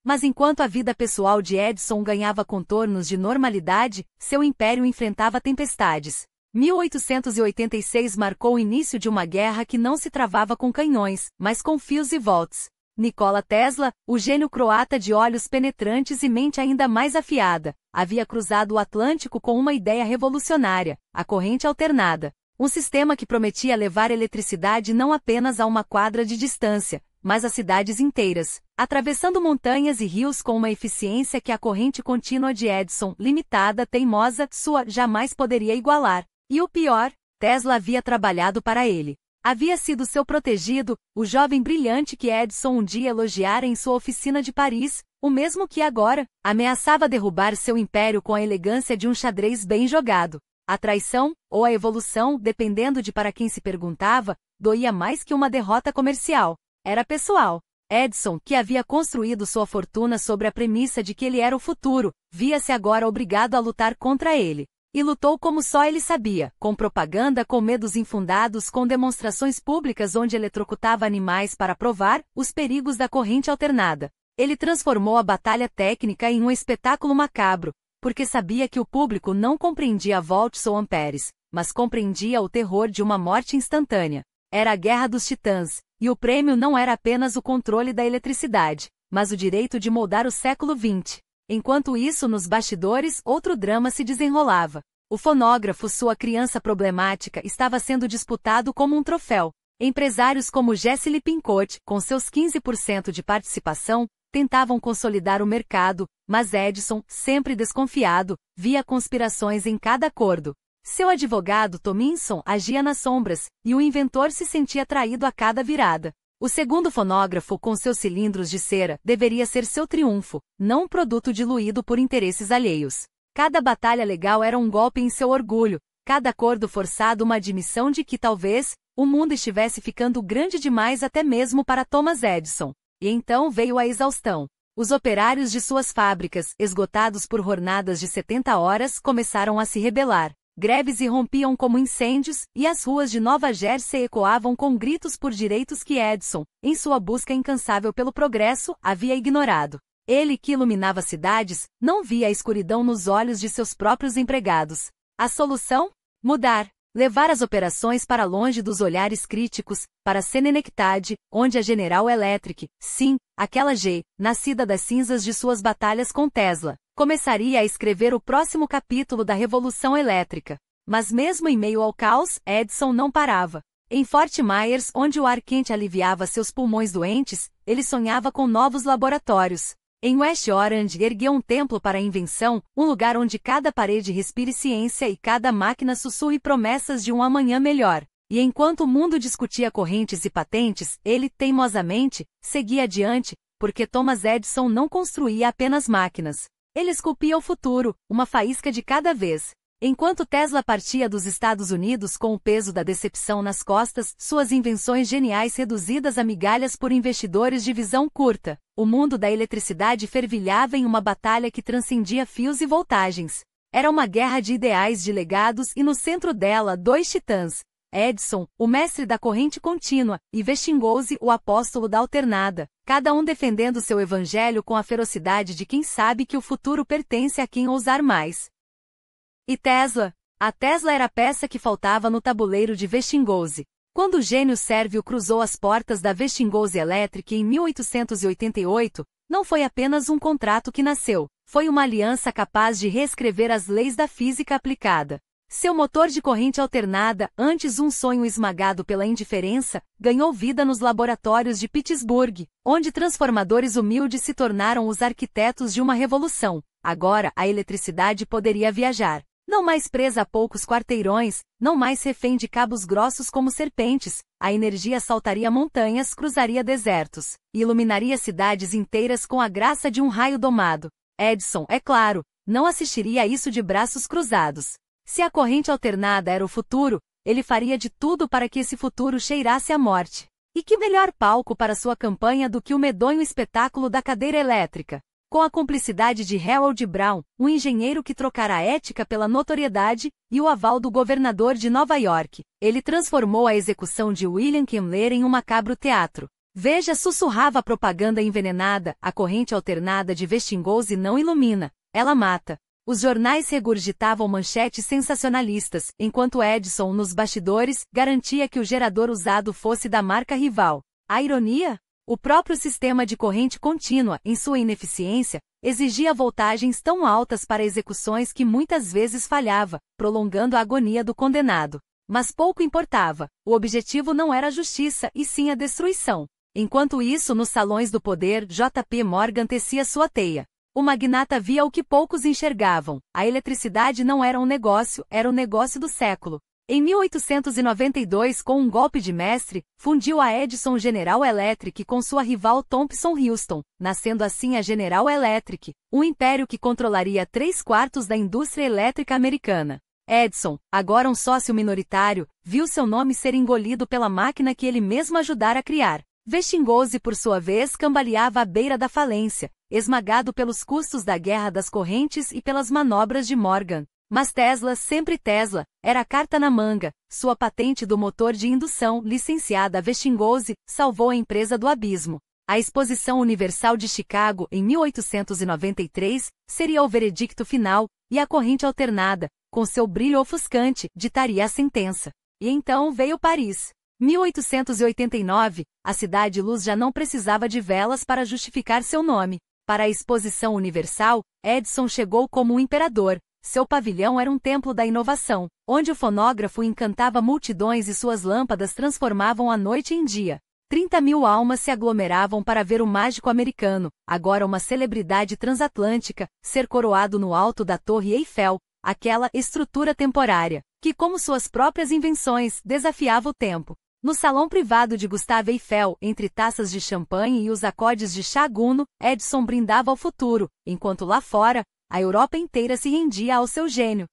Speaker 1: Mas enquanto a vida pessoal de Edison ganhava contornos de normalidade, seu império enfrentava tempestades. 1886 marcou o início de uma guerra que não se travava com canhões, mas com fios e volts. Nikola Tesla, o gênio croata de olhos penetrantes e mente ainda mais afiada, havia cruzado o Atlântico com uma ideia revolucionária, a corrente alternada. Um sistema que prometia levar eletricidade não apenas a uma quadra de distância, mas a cidades inteiras, atravessando montanhas e rios com uma eficiência que a corrente contínua de Edison, limitada, teimosa, sua, jamais poderia igualar. E o pior, Tesla havia trabalhado para ele. Havia sido seu protegido, o jovem brilhante que Edison um dia elogiara em sua oficina de Paris, o mesmo que agora ameaçava derrubar seu império com a elegância de um xadrez bem jogado. A traição, ou a evolução, dependendo de para quem se perguntava, doía mais que uma derrota comercial. Era pessoal. Edison, que havia construído sua fortuna sobre a premissa de que ele era o futuro, via-se agora obrigado a lutar contra ele. E lutou como só ele sabia, com propaganda, com medos infundados, com demonstrações públicas onde eletrocutava animais para provar os perigos da corrente alternada. Ele transformou a batalha técnica em um espetáculo macabro, porque sabia que o público não compreendia volts ou amperes, mas compreendia o terror de uma morte instantânea. Era a Guerra dos Titãs, e o prêmio não era apenas o controle da eletricidade, mas o direito de moldar o século XX. Enquanto isso, nos bastidores, outro drama se desenrolava. O fonógrafo, sua criança problemática, estava sendo disputado como um troféu. Empresários como Jesse Lippincott, com seus 15% de participação, tentavam consolidar o mercado, mas Edison, sempre desconfiado, via conspirações em cada acordo. Seu advogado Tomlinson agia nas sombras, e o inventor se sentia traído a cada virada. O segundo fonógrafo com seus cilindros de cera deveria ser seu triunfo, não um produto diluído por interesses alheios. Cada batalha legal era um golpe em seu orgulho, cada acordo forçado uma admissão de que talvez o mundo estivesse ficando grande demais até mesmo para Thomas Edison. E então veio a exaustão. Os operários de suas fábricas, esgotados por jornadas de 70 horas, começaram a se rebelar. Greves irrompiam como incêndios, e as ruas de Nova Jersey ecoavam com gritos por direitos que Edison, em sua busca incansável pelo progresso, havia ignorado. Ele que iluminava cidades, não via a escuridão nos olhos de seus próprios empregados. A solução? Mudar. Levar as operações para longe dos olhares críticos, para Schenectady, onde a General Electric, sim, aquela G, nascida das cinzas de suas batalhas com Tesla, começaria a escrever o próximo capítulo da Revolução Elétrica. Mas mesmo em meio ao caos, Edison não parava. Em Fort Myers, onde o ar quente aliviava seus pulmões doentes, ele sonhava com novos laboratórios. Em West Orange ergueu um templo para a invenção, um lugar onde cada parede respire ciência e cada máquina sussurre promessas de um amanhã melhor. E enquanto o mundo discutia correntes e patentes, ele, teimosamente, seguia adiante, porque Thomas Edison não construía apenas máquinas. Ele esculpia o futuro, uma faísca de cada vez. Enquanto Tesla partia dos Estados Unidos com o peso da decepção nas costas, suas invenções geniais reduzidas a migalhas por investidores de visão curta, o mundo da eletricidade fervilhava em uma batalha que transcendia fios e voltagens. Era uma guerra de ideais de legados e no centro dela 2 titãs. Edison, o mestre da corrente contínua, e Westinghouse, o apóstolo da alternada, cada um defendendo seu evangelho com a ferocidade de quem sabe que o futuro pertence a quem ousar mais. E Tesla? A Tesla era a peça que faltava no tabuleiro de Westinghouse. Quando o gênio sérvio cruzou as portas da Westinghouse Electric em 1888, não foi apenas um contrato que nasceu, foi uma aliança capaz de reescrever as leis da física aplicada. Seu motor de corrente alternada, antes um sonho esmagado pela indiferença, ganhou vida nos laboratórios de Pittsburgh, onde transformadores humildes se tornaram os arquitetos de uma revolução. Agora, a eletricidade poderia viajar. Não mais presa a poucos quarteirões, não mais refém de cabos grossos como serpentes, a energia saltaria montanhas, cruzaria desertos, e iluminaria cidades inteiras com a graça de um raio domado. Edison, é claro, não assistiria a isso de braços cruzados. Se a corrente alternada era o futuro, ele faria de tudo para que esse futuro cheirasse a morte. E que melhor palco para sua campanha do que o medonho espetáculo da cadeira elétrica? Com a cumplicidade de Harold Brown, um engenheiro que trocara a ética pela notoriedade, e o aval do governador de Nova York, ele transformou a execução de William Kemmler em um macabro teatro. Veja, sussurrava a propaganda envenenada, a corrente alternada de Westinghouse não ilumina, ela mata. Os jornais regurgitavam manchetes sensacionalistas, enquanto Edison, nos bastidores, garantia que o gerador usado fosse da marca rival. A ironia? O próprio sistema de corrente contínua, em sua ineficiência, exigia voltagens tão altas para execuções que muitas vezes falhava, prolongando a agonia do condenado. Mas pouco importava, o objetivo não era a justiça, e sim a destruição. Enquanto isso, nos salões do poder, J.P. Morgan tecia sua teia. O magnata via o que poucos enxergavam. A eletricidade não era um negócio, era o negócio do século. Em 1892, com um golpe de mestre, fundiu a Edison General Electric com sua rival Thomson Houston, nascendo assim a General Electric, um império que controlaria 3/4 da indústria elétrica americana. Edison, agora um sócio minoritário, viu seu nome ser engolido pela máquina que ele mesmo ajudara a criar. Westinghouse, por sua vez, cambaleava à beira da falência, esmagado pelos custos da guerra das correntes e pelas manobras de Morgan. Mas Tesla, sempre Tesla, era a carta na manga. Sua patente do motor de indução, licenciada a Westinghouse, salvou a empresa do abismo. A Exposição Universal de Chicago, em 1893, seria o veredicto final, e a corrente alternada, com seu brilho ofuscante, ditaria a sentença. E então veio Paris. 1889, a Cidade-Luz já não precisava de velas para justificar seu nome. Para a Exposição Universal, Edison chegou como um imperador. Seu pavilhão era um templo da inovação, onde o fonógrafo encantava multidões e suas lâmpadas transformavam a noite em dia. 30.000 almas se aglomeravam para ver o mágico americano, agora uma celebridade transatlântica, ser coroado no alto da Torre Eiffel, aquela estrutura temporária, que como suas próprias invenções, desafiava o tempo. No salão privado de Gustave Eiffel, entre taças de champanhe e os acordes de chá Gounod, Edison brindava ao futuro, enquanto lá fora, a Europa inteira se rendia ao seu gênio.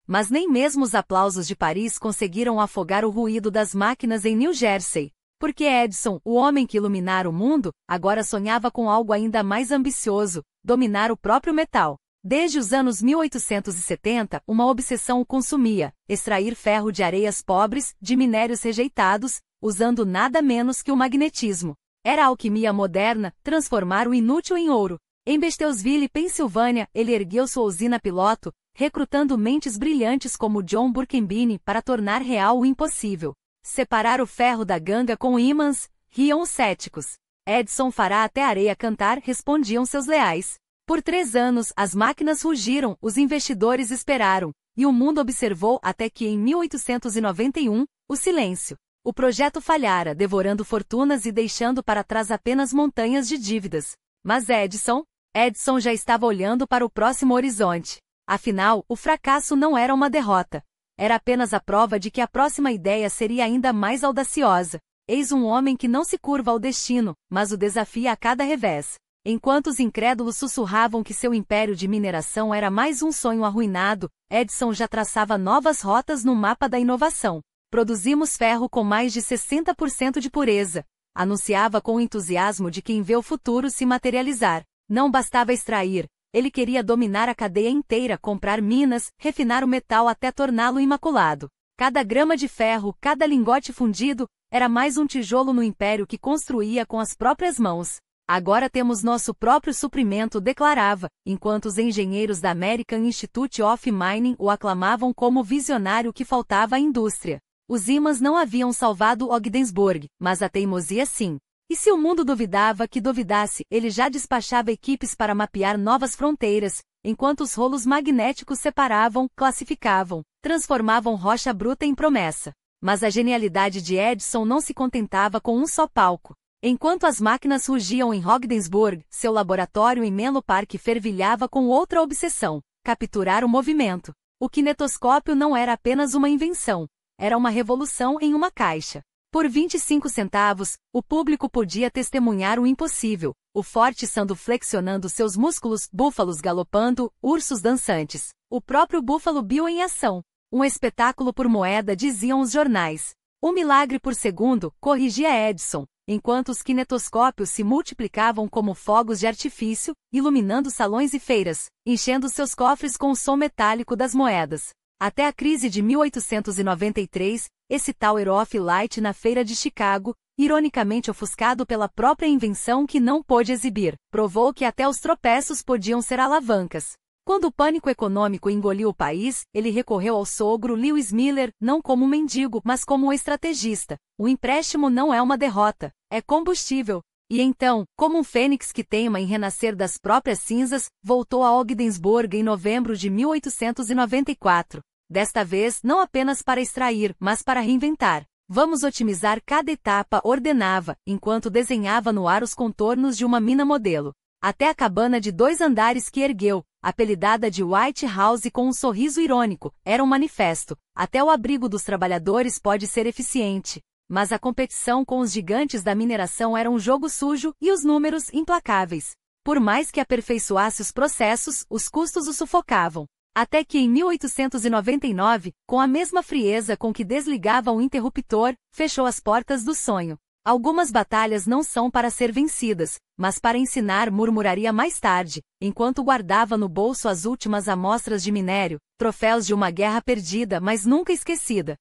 Speaker 1: Mas nem mesmo os aplausos de Paris conseguiram afogar o ruído das máquinas em New Jersey, porque Edison, o homem que iluminara o mundo, agora sonhava com algo ainda mais ambicioso, dominar o próprio metal. Desde os anos 1870, uma obsessão o consumia: extrair ferro de areias pobres, de minérios rejeitados, usando nada menos que o magnetismo. Era a alquimia moderna, transformar o inútil em ouro. Em Bechtelsville, Pensilvânia, ele ergueu sua usina piloto, recrutando mentes brilhantes como John Burkembine para tornar real o impossível. Separar o ferro da ganga com ímãs, riam os céticos. Edison fará até a areia cantar, respondiam seus leais. Por 3 anos, as máquinas rugiram, os investidores esperaram, e o mundo observou até que em 1891, o silêncio. O projeto falhara, devorando fortunas e deixando para trás apenas montanhas de dívidas. Mas Edison já estava olhando para o próximo horizonte. Afinal, o fracasso não era uma derrota. Era apenas a prova de que a próxima ideia seria ainda mais audaciosa. Eis um homem que não se curva ao destino, mas o desafia a cada revés. Enquanto os incrédulos sussurravam que seu império de mineração era mais um sonho arruinado, Edison já traçava novas rotas no mapa da inovação. Produzimos ferro com mais de 60% de pureza, anunciava com o entusiasmo de quem vê o futuro se materializar. Não bastava extrair, ele queria dominar a cadeia inteira, comprar minas, refinar o metal até torná-lo imaculado. Cada grama de ferro, cada lingote fundido, era mais um tijolo no império que construía com as próprias mãos. Agora temos nosso próprio suprimento, declarava, enquanto os engenheiros da American Institute of Mining o aclamavam como visionário que faltava à indústria. Os ímãs não haviam salvado Ogdensburg, mas a teimosia sim. E se o mundo duvidava que duvidasse, ele já despachava equipes para mapear novas fronteiras, enquanto os rolos magnéticos separavam, classificavam, transformavam rocha bruta em promessa. Mas a genialidade de Edison não se contentava com um só palco. Enquanto as máquinas rugiam em Ogdensburg, seu laboratório em Menlo Park fervilhava com outra obsessão: capturar o movimento. O kinetoscópio não era apenas uma invenção, era uma revolução em uma caixa. Por 25 centavos, o público podia testemunhar o impossível: o forte Sandu flexionando seus músculos, búfalos galopando, ursos dançantes, o próprio Buffalo Bill em ação. Um espetáculo por moeda, diziam os jornais. Um milagre por segundo, corrigia Edison, enquanto os kinetoscópios se multiplicavam como fogos de artifício, iluminando salões e feiras, enchendo seus cofres com o som metálico das moedas. Até a crise de 1893, esse Tower of Light na feira de Chicago, ironicamente ofuscado pela própria invenção que não pôde exibir, provou que até os tropeços podiam ser alavancas. Quando o pânico econômico engoliu o país, ele recorreu ao sogro Lewis Miller, não como um mendigo, mas como um estrategista. O empréstimo não é uma derrota, é combustível. E então, como um fênix que teima em renascer das próprias cinzas, voltou a Ogdensburg em novembro de 1894. Desta vez, não apenas para extrair, mas para reinventar. Vamos otimizar cada etapa, ordenava, enquanto desenhava no ar os contornos de uma mina modelo. Até a cabana de 2 andares que ergueu, apelidada de White House com um sorriso irônico, era um manifesto. Até o abrigo dos trabalhadores pode ser eficiente. Mas a competição com os gigantes da mineração era um jogo sujo e os números implacáveis. Por mais que aperfeiçoasse os processos, os custos o sufocavam. Até que em 1899, com a mesma frieza com que desligava o interruptor, fechou as portas do sonho. Algumas batalhas não são para ser vencidas, mas para ensinar, murmuraria mais tarde, enquanto guardava no bolso as últimas amostras de minério, troféus de uma guerra perdida, mas nunca esquecida.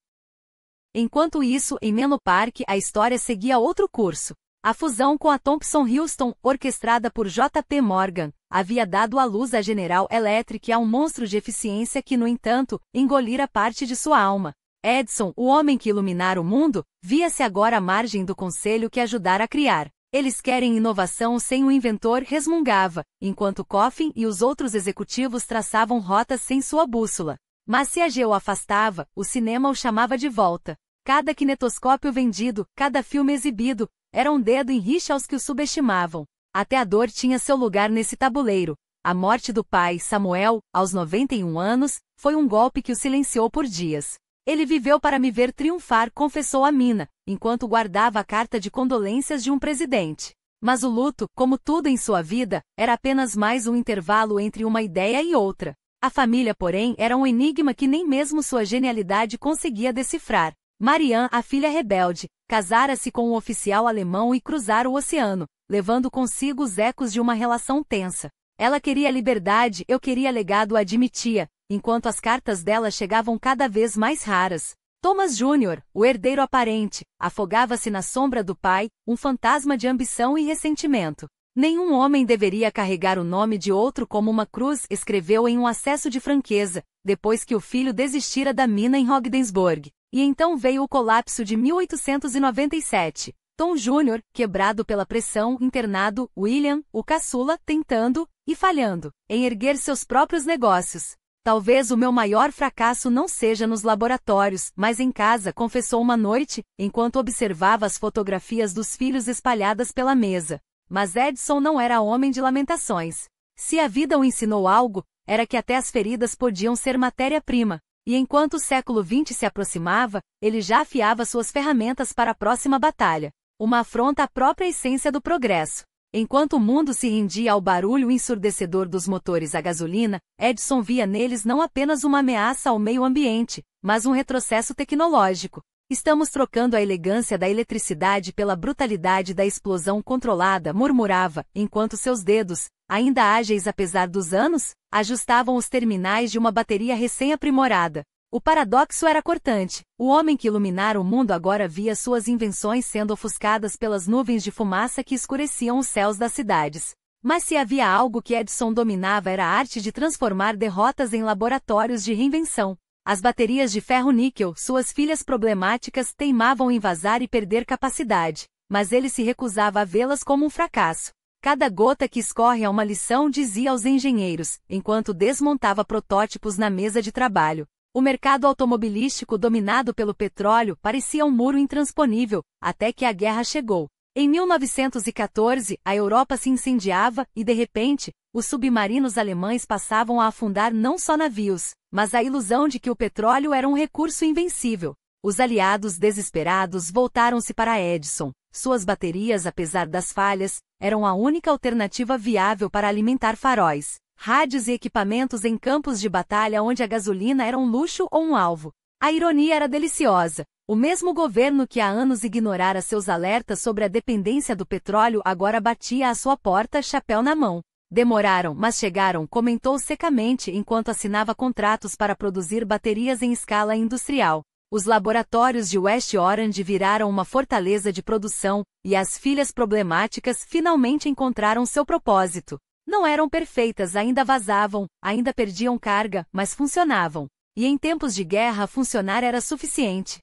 Speaker 1: Enquanto isso, em Menlo Park, a história seguia outro curso. A fusão com a Thomson-Houston, orquestrada por J.P. Morgan, havia dado à luz a General Electric, a um monstro de eficiência que, no entanto, engolira parte de sua alma. Edison, o homem que iluminara o mundo, via-se agora à margem do conselho que ajudara a criar. Eles querem inovação sem o inventor, resmungava, enquanto Coffin e os outros executivos traçavam rotas sem sua bússola. Mas se a G o afastava, o cinema o chamava de volta. Cada kinetoscópio vendido, cada filme exibido, era um dedo em rixa aos que o subestimavam. Até a dor tinha seu lugar nesse tabuleiro. A morte do pai, Samuel, aos 91 anos, foi um golpe que o silenciou por dias. Ele viveu para me ver triunfar, confessou a Mina, enquanto guardava a carta de condolências de um presidente. Mas o luto, como tudo em sua vida, era apenas mais um intervalo entre uma ideia e outra. A família, porém, era um enigma que nem mesmo sua genialidade conseguia decifrar. Marianne, a filha rebelde, casara-se com um oficial alemão e cruzara o oceano, levando consigo os ecos de uma relação tensa. Ela queria liberdade, eu queria legado, admitia, enquanto as cartas dela chegavam cada vez mais raras. Thomas Jr., o herdeiro aparente, afogava-se na sombra do pai, um fantasma de ambição e ressentimento. Nenhum homem deveria carregar o nome de outro como uma cruz, escreveu em um acesso de franqueza, depois que o filho desistira da mina em Ogdensburg. E então veio o colapso de 1897. Tom Jr., quebrado pela pressão, internado, William, o caçula, tentando, e falhando, em erguer seus próprios negócios. Talvez o meu maior fracasso não seja nos laboratórios, mas em casa, confessou uma noite, enquanto observava as fotografias dos filhos espalhadas pela mesa. Mas Edison não era homem de lamentações. Se a vida o ensinou algo, era que até as feridas podiam ser matéria-prima. E enquanto o século XX se aproximava, ele já afiava suas ferramentas para a próxima batalha. Uma afronta à própria essência do progresso. Enquanto o mundo se rendia ao barulho ensurdecedor dos motores a gasolina, Edison via neles não apenas uma ameaça ao meio ambiente, mas um retrocesso tecnológico. Estamos trocando a elegância da eletricidade pela brutalidade da explosão controlada, murmurava, enquanto seus dedos, ainda ágeis apesar dos anos, ajustavam os terminais de uma bateria recém-aprimorada. O paradoxo era cortante. O homem que iluminara o mundo agora via suas invenções sendo ofuscadas pelas nuvens de fumaça que escureciam os céus das cidades. Mas se havia algo que Edison dominava era a arte de transformar derrotas em laboratórios de reinvenção. As baterias de ferro-níquel, suas filhas problemáticas, teimavam em vazar e perder capacidade. mas ele se recusava a vê-las como um fracasso. Cada gota que escorre é uma lição, dizia aos engenheiros, enquanto desmontava protótipos na mesa de trabalho. O mercado automobilístico dominado pelo petróleo parecia um muro intransponível, até que a guerra chegou. Em 1914, a Europa se incendiava e, de repente, os submarinos alemães passavam a afundar não só navios, mas a ilusão de que o petróleo era um recurso invencível. Os aliados, desesperados, voltaram-se para Edison. Suas baterias, apesar das falhas, eram a única alternativa viável para alimentar faróis, rádios e equipamentos em campos de batalha onde a gasolina era um luxo ou um alvo. A ironia era deliciosa. O mesmo governo que há anos ignorara seus alertas sobre a dependência do petróleo agora batia à sua porta, chapéu na mão. Demoraram, mas chegaram, comentou secamente enquanto assinava contratos para produzir baterias em escala industrial. Os laboratórios de West Orange viraram uma fortaleza de produção, e as filhas problemáticas finalmente encontraram seu propósito. Não eram perfeitas, ainda vazavam, ainda perdiam carga, mas funcionavam. E em tempos de guerra funcionar era suficiente.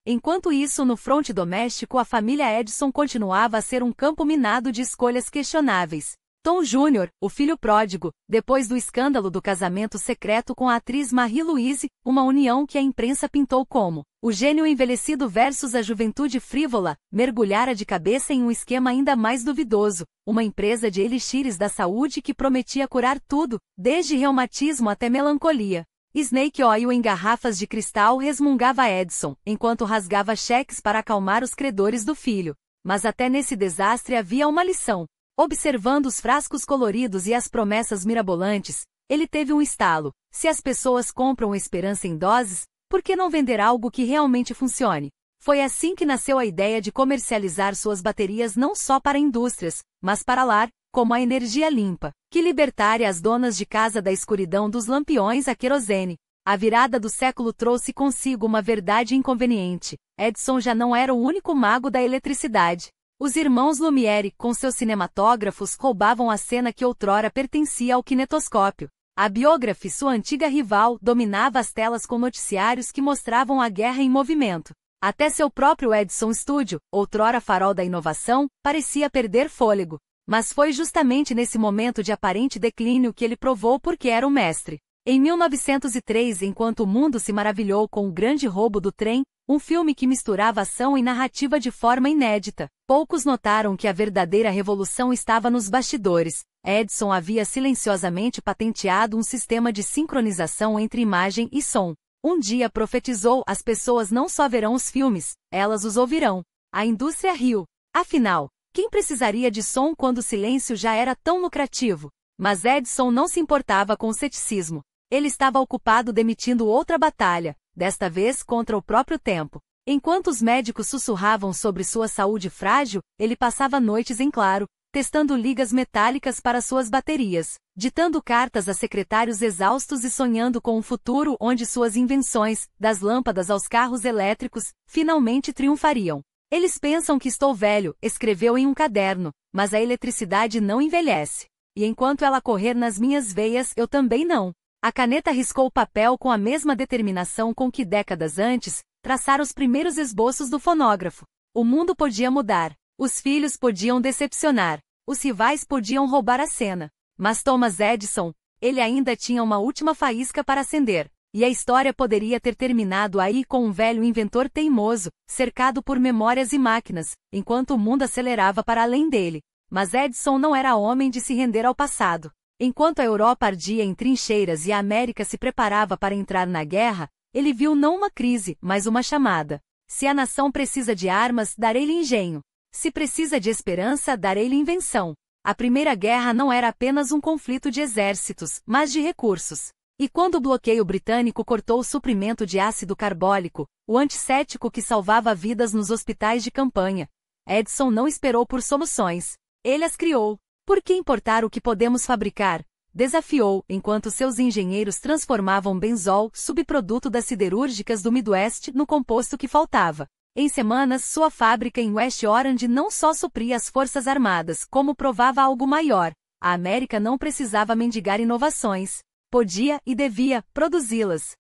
Speaker 1: Enquanto isso, no fronte doméstico, a família Edison continuava a ser um campo minado de escolhas questionáveis. Tom Jr., o filho pródigo, depois do escândalo do casamento secreto com a atriz Marie-Louise, uma união que a imprensa pintou como o gênio envelhecido versus a juventude frívola, mergulhara de cabeça em um esquema ainda mais duvidoso, uma empresa de elixires da saúde que prometia curar tudo, desde reumatismo até melancolia. Snake Oil em garrafas de cristal resmungava Edison, enquanto rasgava cheques para acalmar os credores do filho. Mas até nesse desastre havia uma lição. Observando os frascos coloridos e as promessas mirabolantes, ele teve um estalo. Se as pessoas compram esperança em doses, por que não vender algo que realmente funcione? Foi assim que nasceu a ideia de comercializar suas baterias não só para indústrias, mas para lar, como a energia limpa, que libertaria as donas de casa da escuridão dos lampiões a querosene. A virada do século trouxe consigo uma verdade inconveniente. Edison já não era o único mago da eletricidade. Os irmãos Lumière, com seus cinematógrafos, roubavam a cena que outrora pertencia ao kinetoscópio. A Biograph, sua antiga rival, dominava as telas com noticiários que mostravam a guerra em movimento. Até seu próprio Edison Studio, outrora farol da inovação, parecia perder fôlego. Mas foi justamente nesse momento de aparente declínio que ele provou porque era o mestre. Em 1903, enquanto o mundo se maravilhou com o grande roubo do trem, um filme que misturava ação e narrativa de forma inédita, poucos notaram que a verdadeira revolução estava nos bastidores. Edison havia silenciosamente patenteado um sistema de sincronização entre imagem e som. Um dia profetizou: as pessoas não só verão os filmes, elas os ouvirão. A indústria riu. Afinal, quem precisaria de som quando o silêncio já era tão lucrativo? Mas Edison não se importava com o ceticismo. Ele estava ocupado demitindo outra batalha, desta vez contra o próprio tempo. Enquanto os médicos sussurravam sobre sua saúde frágil, ele passava noites em claro, testando ligas metálicas para suas baterias, ditando cartas a secretários exaustos e sonhando com um futuro onde suas invenções, das lâmpadas aos carros elétricos, finalmente triunfariam. Eles pensam que estou velho, escreveu em um caderno, mas a eletricidade não envelhece. E enquanto ela correr nas minhas veias, eu também não. A caneta riscou o papel com a mesma determinação com que décadas antes, traçara os primeiros esboços do fonógrafo. O mundo podia mudar. Os filhos podiam decepcionar. Os rivais podiam roubar a cena. Mas Thomas Edison, ele ainda tinha uma última faísca para acender. E a história poderia ter terminado aí com um velho inventor teimoso, cercado por memórias e máquinas, enquanto o mundo acelerava para além dele. Mas Edison não era homem de se render ao passado. Enquanto a Europa ardia em trincheiras e a América se preparava para entrar na guerra, ele viu não uma crise, mas uma chamada. Se a nação precisa de armas, darei-lhe engenho. Se precisa de esperança, darei-lhe invenção. A Primeira Guerra não era apenas um conflito de exércitos, mas de recursos. E quando o bloqueio britânico cortou o suprimento de ácido carbólico, o antisséptico que salvava vidas nos hospitais de campanha, Edison não esperou por soluções. Ele as criou. Por que importar o que podemos fabricar? Desafiou, enquanto seus engenheiros transformavam benzol, subproduto das siderúrgicas do Midwest, no composto que faltava. Em semanas, sua fábrica em West Orange não só supria as forças armadas, como provava algo maior. A América não precisava mendigar inovações. Podia e devia produzi-las.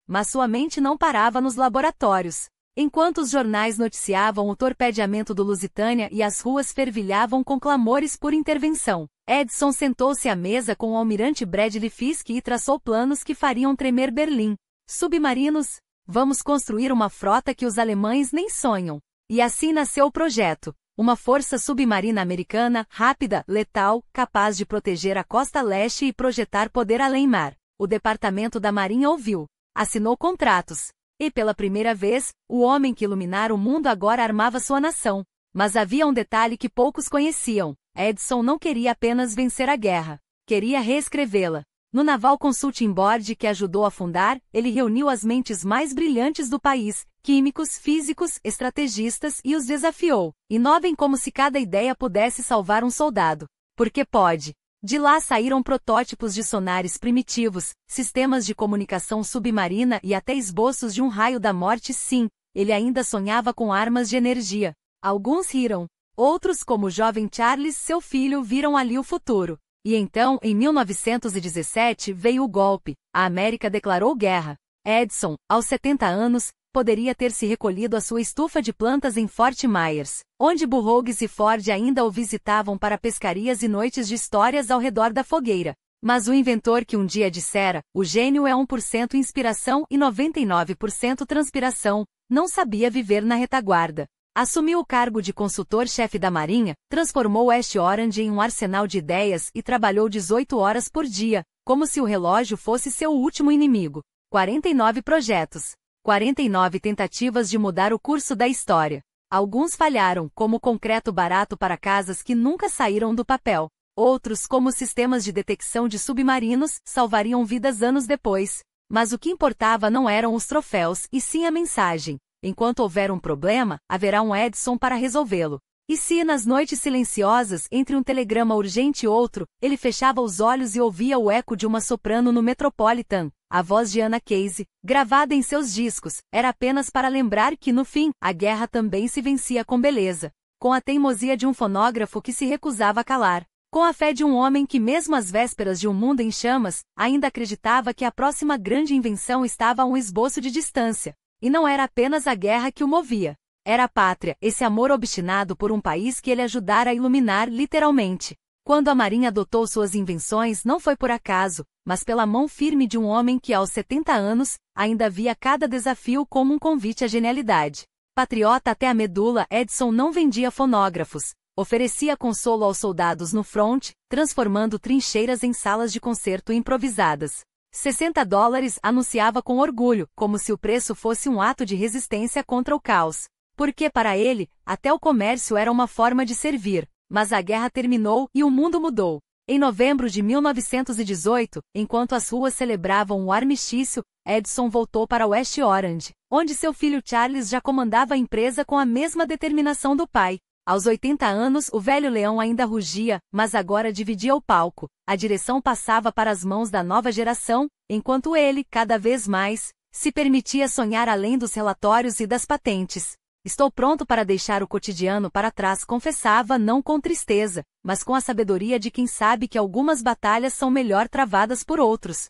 Speaker 1: Mas sua mente não parava nos laboratórios. Enquanto os jornais noticiavam o torpedeamento do Lusitânia e as ruas fervilhavam com clamores por intervenção, Edison sentou-se à mesa com o almirante Bradley Fiske e traçou planos que fariam tremer Berlim. Submarinos? Vamos construir uma frota que os alemães nem sonham. E assim nasceu o projeto. Uma força submarina americana, rápida, letal, capaz de proteger a costa leste e projetar poder além-mar. O Departamento da Marinha ouviu. Assinou contratos. E pela primeira vez, o homem que iluminara o mundo agora armava sua nação. Mas havia um detalhe que poucos conheciam. Edison não queria apenas vencer a guerra. Queria reescrevê-la. No Naval Consulting Board que ajudou a fundar, ele reuniu as mentes mais brilhantes do país, químicos, físicos, estrategistas e os desafiou. Inovem como se cada ideia pudesse salvar um soldado. Porque pode. De lá saíram protótipos de sonares primitivos, sistemas de comunicação submarina e até esboços de um raio da morte. Sim, ele ainda sonhava com armas de energia. Alguns riram. Outros, como o jovem Charles, seu filho, viram ali o futuro. E então, em 1917, veio o golpe. A América declarou guerra. Edison, aos 70 anos, poderia ter se recolhido à sua estufa de plantas em Fort Myers, onde Burroughs e Ford ainda o visitavam para pescarias e noites de histórias ao redor da fogueira. Mas o inventor que um dia dissera, o gênio é 1% inspiração e 99% transpiração, não sabia viver na retaguarda. Assumiu o cargo de consultor-chefe da Marinha, transformou West Orange em um arsenal de ideias e trabalhou 18 horas por dia, como se o relógio fosse seu último inimigo. 49 projetos. 49 tentativas de mudar o curso da história. Alguns falharam, como o concreto barato para casas que nunca saíram do papel. Outros, como sistemas de detecção de submarinos, salvariam vidas anos depois. Mas o que importava não eram os troféus, e sim a mensagem. Enquanto houver um problema, haverá um Edison para resolvê-lo. E se, nas noites silenciosas, entre um telegrama urgente e outro, ele fechava os olhos e ouvia o eco de uma soprano no Metropolitan, a voz de Anna Case, gravada em seus discos, era apenas para lembrar que, no fim, a guerra também se vencia com beleza. Com a teimosia de um fonógrafo que se recusava a calar. Com a fé de um homem que, mesmo às vésperas de um mundo em chamas, ainda acreditava que a próxima grande invenção estava a um esboço de distância. E não era apenas a guerra que o movia. Era a pátria, esse amor obstinado por um país que ele ajudara a iluminar literalmente. Quando a Marinha adotou suas invenções não foi por acaso, mas pela mão firme de um homem que aos 70 anos, ainda via cada desafio como um convite à genialidade. Patriota até a medula, Edison não vendia fonógrafos. Oferecia consolo aos soldados no front, transformando trincheiras em salas de concerto improvisadas. $60 anunciava com orgulho, como se o preço fosse um ato de resistência contra o caos. Porque para ele, até o comércio era uma forma de servir. Mas a guerra terminou e o mundo mudou. Em novembro de 1918, enquanto as ruas celebravam o armistício, Edison voltou para West Orange, onde seu filho Charles já comandava a empresa com a mesma determinação do pai. Aos 80 anos, o velho leão ainda rugia, mas agora dividia o palco. A direção passava para as mãos da nova geração, enquanto ele, cada vez mais, se permitia sonhar além dos relatórios e das patentes. Estou pronto para deixar o cotidiano para trás, confessava, não com tristeza, mas com a sabedoria de quem sabe que algumas batalhas são melhor travadas por outros.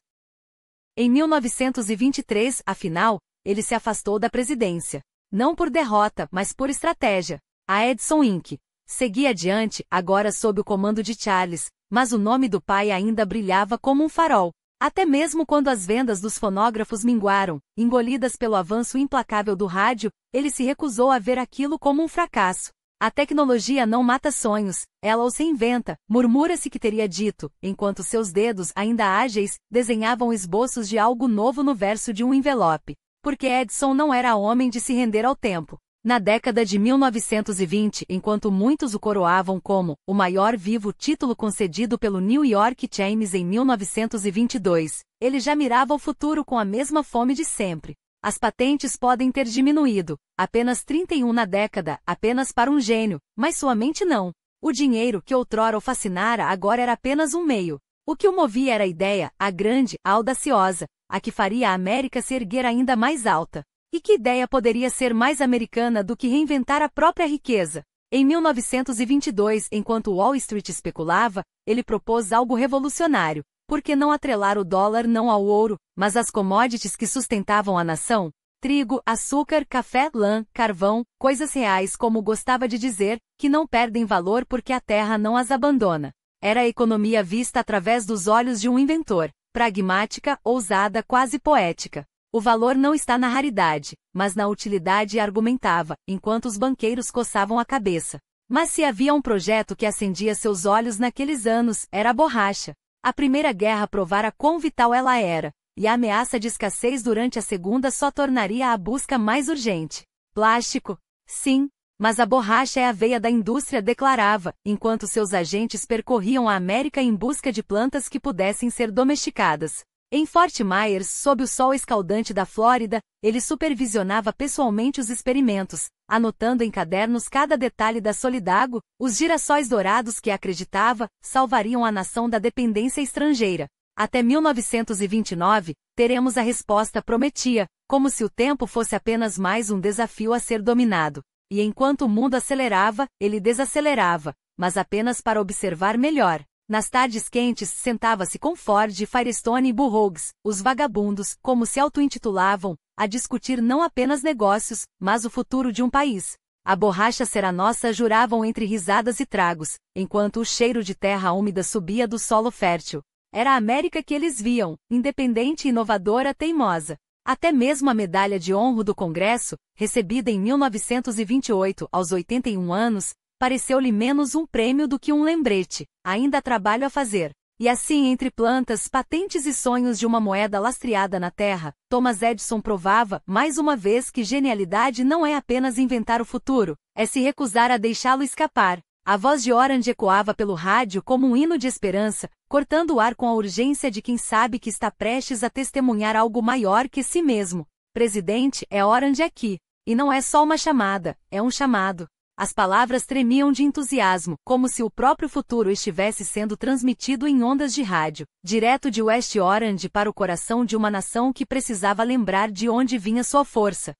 Speaker 1: Em 1923, afinal, ele se afastou da presidência. Não por derrota, mas por estratégia. A Edison Inc. seguia adiante, agora sob o comando de Charles, mas o nome do pai ainda brilhava como um farol. Até mesmo quando as vendas dos fonógrafos minguaram, engolidas pelo avanço implacável do rádio, ele se recusou a ver aquilo como um fracasso. A tecnologia não mata sonhos, ela os reinventa, murmura-se que teria dito, enquanto seus dedos, ainda ágeis, desenhavam esboços de algo novo no verso de um envelope. Porque Edison não era homem de se render ao tempo. Na década de 1920, enquanto muitos o coroavam como o maior vivo título concedido pelo New York Times em 1922, ele já mirava o futuro com a mesma fome de sempre. As patentes podem ter diminuído, apenas 31 na década, apenas para um gênio, mas sua mente não. O dinheiro que outrora o fascinara agora era apenas um meio. O que o movia era a ideia, a grande, a audaciosa, a que faria a América se erguer ainda mais alta. E que ideia poderia ser mais americana do que reinventar a própria riqueza? Em 1922, enquanto Wall Street especulava, ele propôs algo revolucionário. Por que não atrelar o dólar não ao ouro, mas às commodities que sustentavam a nação? trigo, açúcar, café, lã, carvão, coisas reais como gostava de dizer, que não perdem valor porque a terra não as abandona. Era a economia vista através dos olhos de um inventor, pragmática, ousada, quase poética. O valor não está na raridade, mas na utilidade, argumentava, enquanto os banqueiros coçavam a cabeça. Mas se havia um projeto que acendia seus olhos naqueles anos, era a borracha. A Primeira Guerra provara quão vital ela era, e a ameaça de escassez durante a Segunda só tornaria a busca mais urgente. Plástico? Sim, mas a borracha é a veia da indústria, declarava, enquanto seus agentes percorriam a América em busca de plantas que pudessem ser domesticadas. Em Fort Myers, sob o sol escaldante da Flórida, ele supervisionava pessoalmente os experimentos, anotando em cadernos cada detalhe da Solidago, os girassóis dourados que acreditava salvariam a nação da dependência estrangeira. Até 1929, teremos a resposta, prometia, como se o tempo fosse apenas mais um desafio a ser dominado. E enquanto o mundo acelerava, ele desacelerava, mas apenas para observar melhor. Nas tardes quentes, sentava-se com Ford, Firestone e Burroughs, os vagabundos, como se auto-intitulavam, a discutir não apenas negócios, mas o futuro de um país. A borracha será nossa, juravam entre risadas e tragos, enquanto o cheiro de terra úmida subia do solo fértil. Era a América que eles viam, independente, inovadora, teimosa. Até mesmo a medalha de honra do Congresso, recebida em 1928, aos 81 anos, pareceu-lhe menos um prêmio do que um lembrete. Ainda há trabalho a fazer. E assim, entre plantas, patentes e sonhos de uma moeda lastreada na terra, Thomas Edison provava, mais uma vez, que genialidade não é apenas inventar o futuro, é se recusar a deixá-lo escapar. A voz de Orange ecoava pelo rádio como um hino de esperança, cortando o ar com a urgência de quem sabe que está prestes a testemunhar algo maior que si mesmo. Presidente, é Orange aqui. E não é só uma chamada, é um chamado. As palavras tremiam de entusiasmo, como se o próprio futuro estivesse sendo transmitido em ondas de rádio, direto de West Orange para o coração de uma nação que precisava lembrar de onde vinha sua força.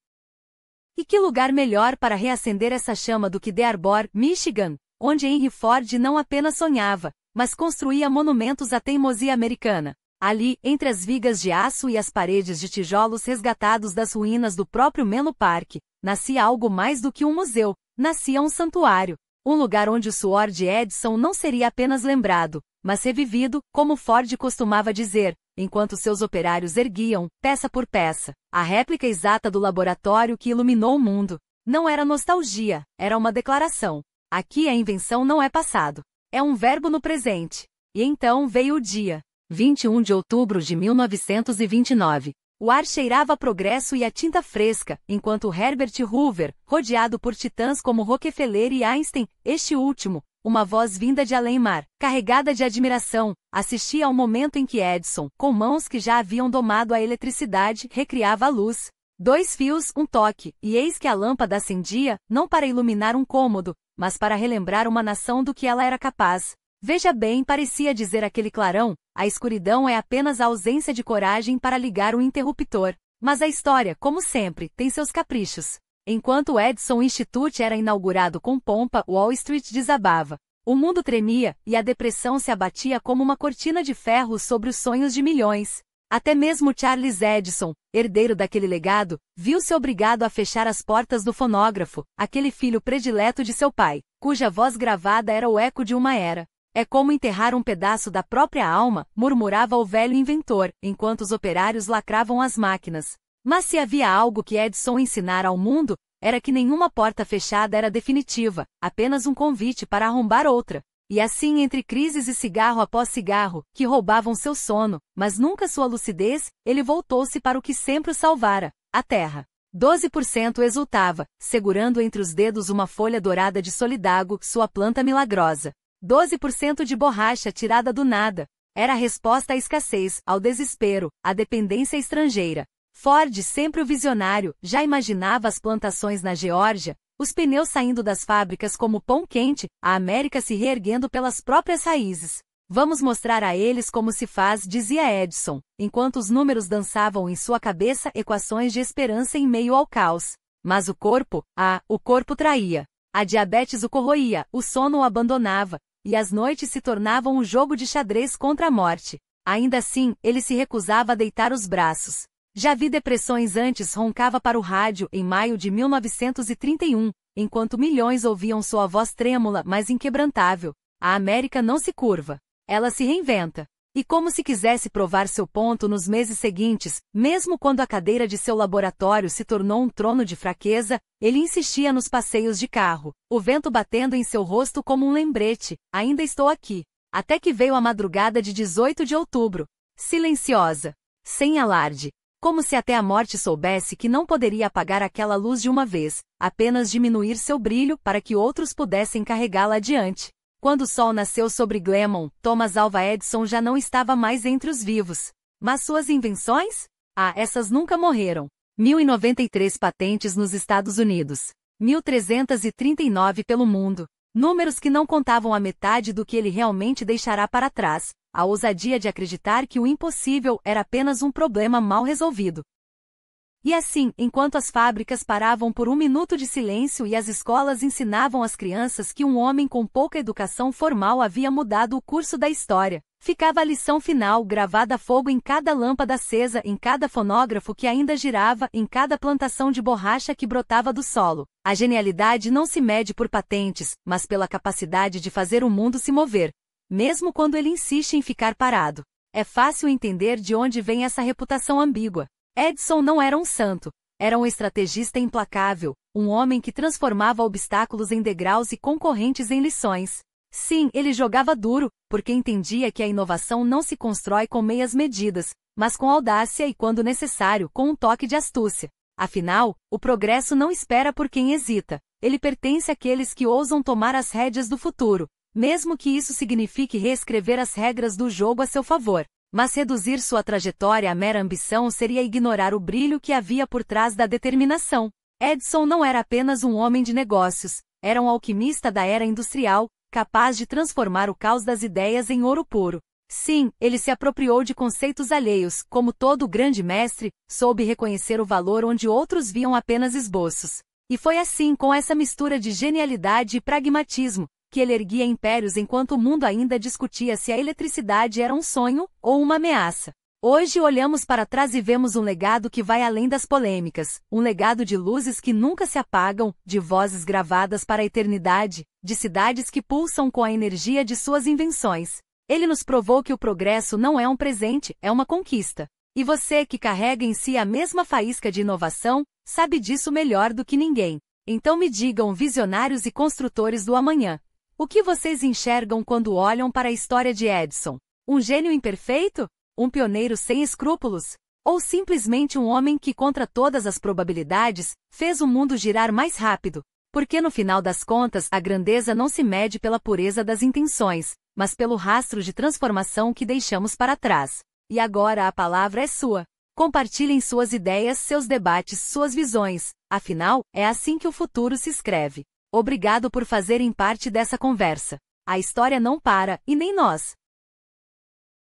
Speaker 1: E que lugar melhor para reacender essa chama do que Dearborn Arbor, Michigan, onde Henry Ford não apenas sonhava, mas construía monumentos à teimosia americana. Ali, entre as vigas de aço e as paredes de tijolos resgatados das ruínas do próprio Menlo Park, nascia algo mais do que um museu, nascia um santuário. Um lugar onde o suor de Edison não seria apenas lembrado, mas revivido, como Ford costumava dizer, enquanto seus operários erguiam, peça por peça, a réplica exata do laboratório que iluminou o mundo. Não era nostalgia, era uma declaração. Aqui a invenção não é passado. É um verbo no presente. E então veio o dia. 21 de outubro de 1929. O ar cheirava a progresso e a tinta fresca, enquanto Herbert Hoover, rodeado por titãs como Rockefeller e Einstein, este último, uma voz vinda de além-mar, carregada de admiração, assistia ao momento em que Edison, com mãos que já haviam domado a eletricidade, recriava a luz. 2 fios, um toque, e eis que a lâmpada acendia, não para iluminar um cômodo, mas para relembrar uma nação do que ela era capaz. Veja bem, parecia dizer aquele clarão, a escuridão é apenas a ausência de coragem para ligar o interruptor. Mas a história, como sempre, tem seus caprichos. Enquanto o Edison Institute era inaugurado com pompa, Wall Street desabava. O mundo tremia, e a depressão se abatia como uma cortina de ferro sobre os sonhos de milhões. Até mesmo Charles Edison, herdeiro daquele legado, viu-se obrigado a fechar as portas do fonógrafo, aquele filho predileto de seu pai, cuja voz gravada era o eco de uma era. É como enterrar um pedaço da própria alma, murmurava o velho inventor, enquanto os operários lacravam as máquinas. Mas se havia algo que Edison ensinara ao mundo, era que nenhuma porta fechada era definitiva, apenas um convite para arrombar outra. E assim, entre crises e cigarro após cigarro, que roubavam seu sono, mas nunca sua lucidez, ele voltou-se para o que sempre o salvara, a terra. 12% exultava, segurando entre os dedos uma folha dourada de solidago, sua planta milagrosa. 12% de borracha tirada do nada. Era a resposta à escassez, ao desespero, à dependência estrangeira. Ford, sempre o visionário, já imaginava as plantações na Geórgia, os pneus saindo das fábricas como pão quente, a América se reerguendo pelas próprias raízes. Vamos mostrar a eles como se faz, dizia Edison, enquanto os números dançavam em sua cabeça equações de esperança em meio ao caos. Mas o corpo traía. A diabetes o corroía, o sono o abandonava, e as noites se tornavam um jogo de xadrez contra a morte. Ainda assim, ele se recusava a deitar os braços. Já vi depressões antes, roncava para o rádio em maio de 1931, enquanto milhões ouviam sua voz trêmula, mas inquebrantável. A América não se curva. Ela se reinventa. E como se quisesse provar seu ponto nos meses seguintes, mesmo quando a cadeira de seu laboratório se tornou um trono de fraqueza, ele insistia nos passeios de carro, o vento batendo em seu rosto como um lembrete: ainda estou aqui. Até que veio a madrugada de 18 de outubro. Silenciosa. Sem alarde. Como se até a morte soubesse que não poderia apagar aquela luz de uma vez, apenas diminuir seu brilho para que outros pudessem carregá-la adiante. Quando o sol nasceu sobre Glenmont, Thomas Alva Edison já não estava mais entre os vivos. Mas suas invenções? Ah, essas nunca morreram. 1093 patentes nos Estados Unidos. 1339 pelo mundo. Números que não contavam a metade do que ele realmente deixará para trás. A ousadia de acreditar que o impossível era apenas um problema mal resolvido. E assim, enquanto as fábricas paravam por um minuto de silêncio e as escolas ensinavam às crianças que um homem com pouca educação formal havia mudado o curso da história, ficava a lição final gravada a fogo em cada lâmpada acesa, em cada fonógrafo que ainda girava, em cada plantação de borracha que brotava do solo. A genialidade não se mede por patentes, mas pela capacidade de fazer o mundo se mover, mesmo quando ele insiste em ficar parado. É fácil entender de onde vem essa reputação ambígua. Edison não era um santo, era um estrategista implacável, um homem que transformava obstáculos em degraus e concorrentes em lições. Sim, ele jogava duro, porque entendia que a inovação não se constrói com meias medidas, mas com audácia e, quando necessário, com um toque de astúcia. Afinal, o progresso não espera por quem hesita, ele pertence àqueles que ousam tomar as rédeas do futuro, mesmo que isso signifique reescrever as regras do jogo a seu favor. Mas reduzir sua trajetória à mera ambição seria ignorar o brilho que havia por trás da determinação. Edison não era apenas um homem de negócios, era um alquimista da era industrial, capaz de transformar o caos das ideias em ouro puro. Sim, ele se apropriou de conceitos alheios, como todo grande mestre, soube reconhecer o valor onde outros viam apenas esboços. E foi assim, com essa mistura de genialidade e pragmatismo, que ele erguia impérios enquanto o mundo ainda discutia se a eletricidade era um sonho ou uma ameaça. Hoje olhamos para trás e vemos um legado que vai além das polêmicas, um legado de luzes que nunca se apagam, de vozes gravadas para a eternidade, de cidades que pulsam com a energia de suas invenções. Ele nos provou que o progresso não é um presente, é uma conquista. E você, que carrega em si a mesma faísca de inovação, sabe disso melhor do que ninguém. Então me digam, visionários e construtores do amanhã, o que vocês enxergam quando olham para a história de Edison? Um gênio imperfeito? Um pioneiro sem escrúpulos? Ou simplesmente um homem que, contra todas as probabilidades, fez o mundo girar mais rápido? Porque no final das contas, a grandeza não se mede pela pureza das intenções, mas pelo rastro de transformação que deixamos para trás. E agora a palavra é sua. Compartilhem suas ideias, seus debates, suas visões. Afinal, é assim que o futuro se escreve. Obrigado por fazerem parte dessa conversa. A história não para, e nem nós.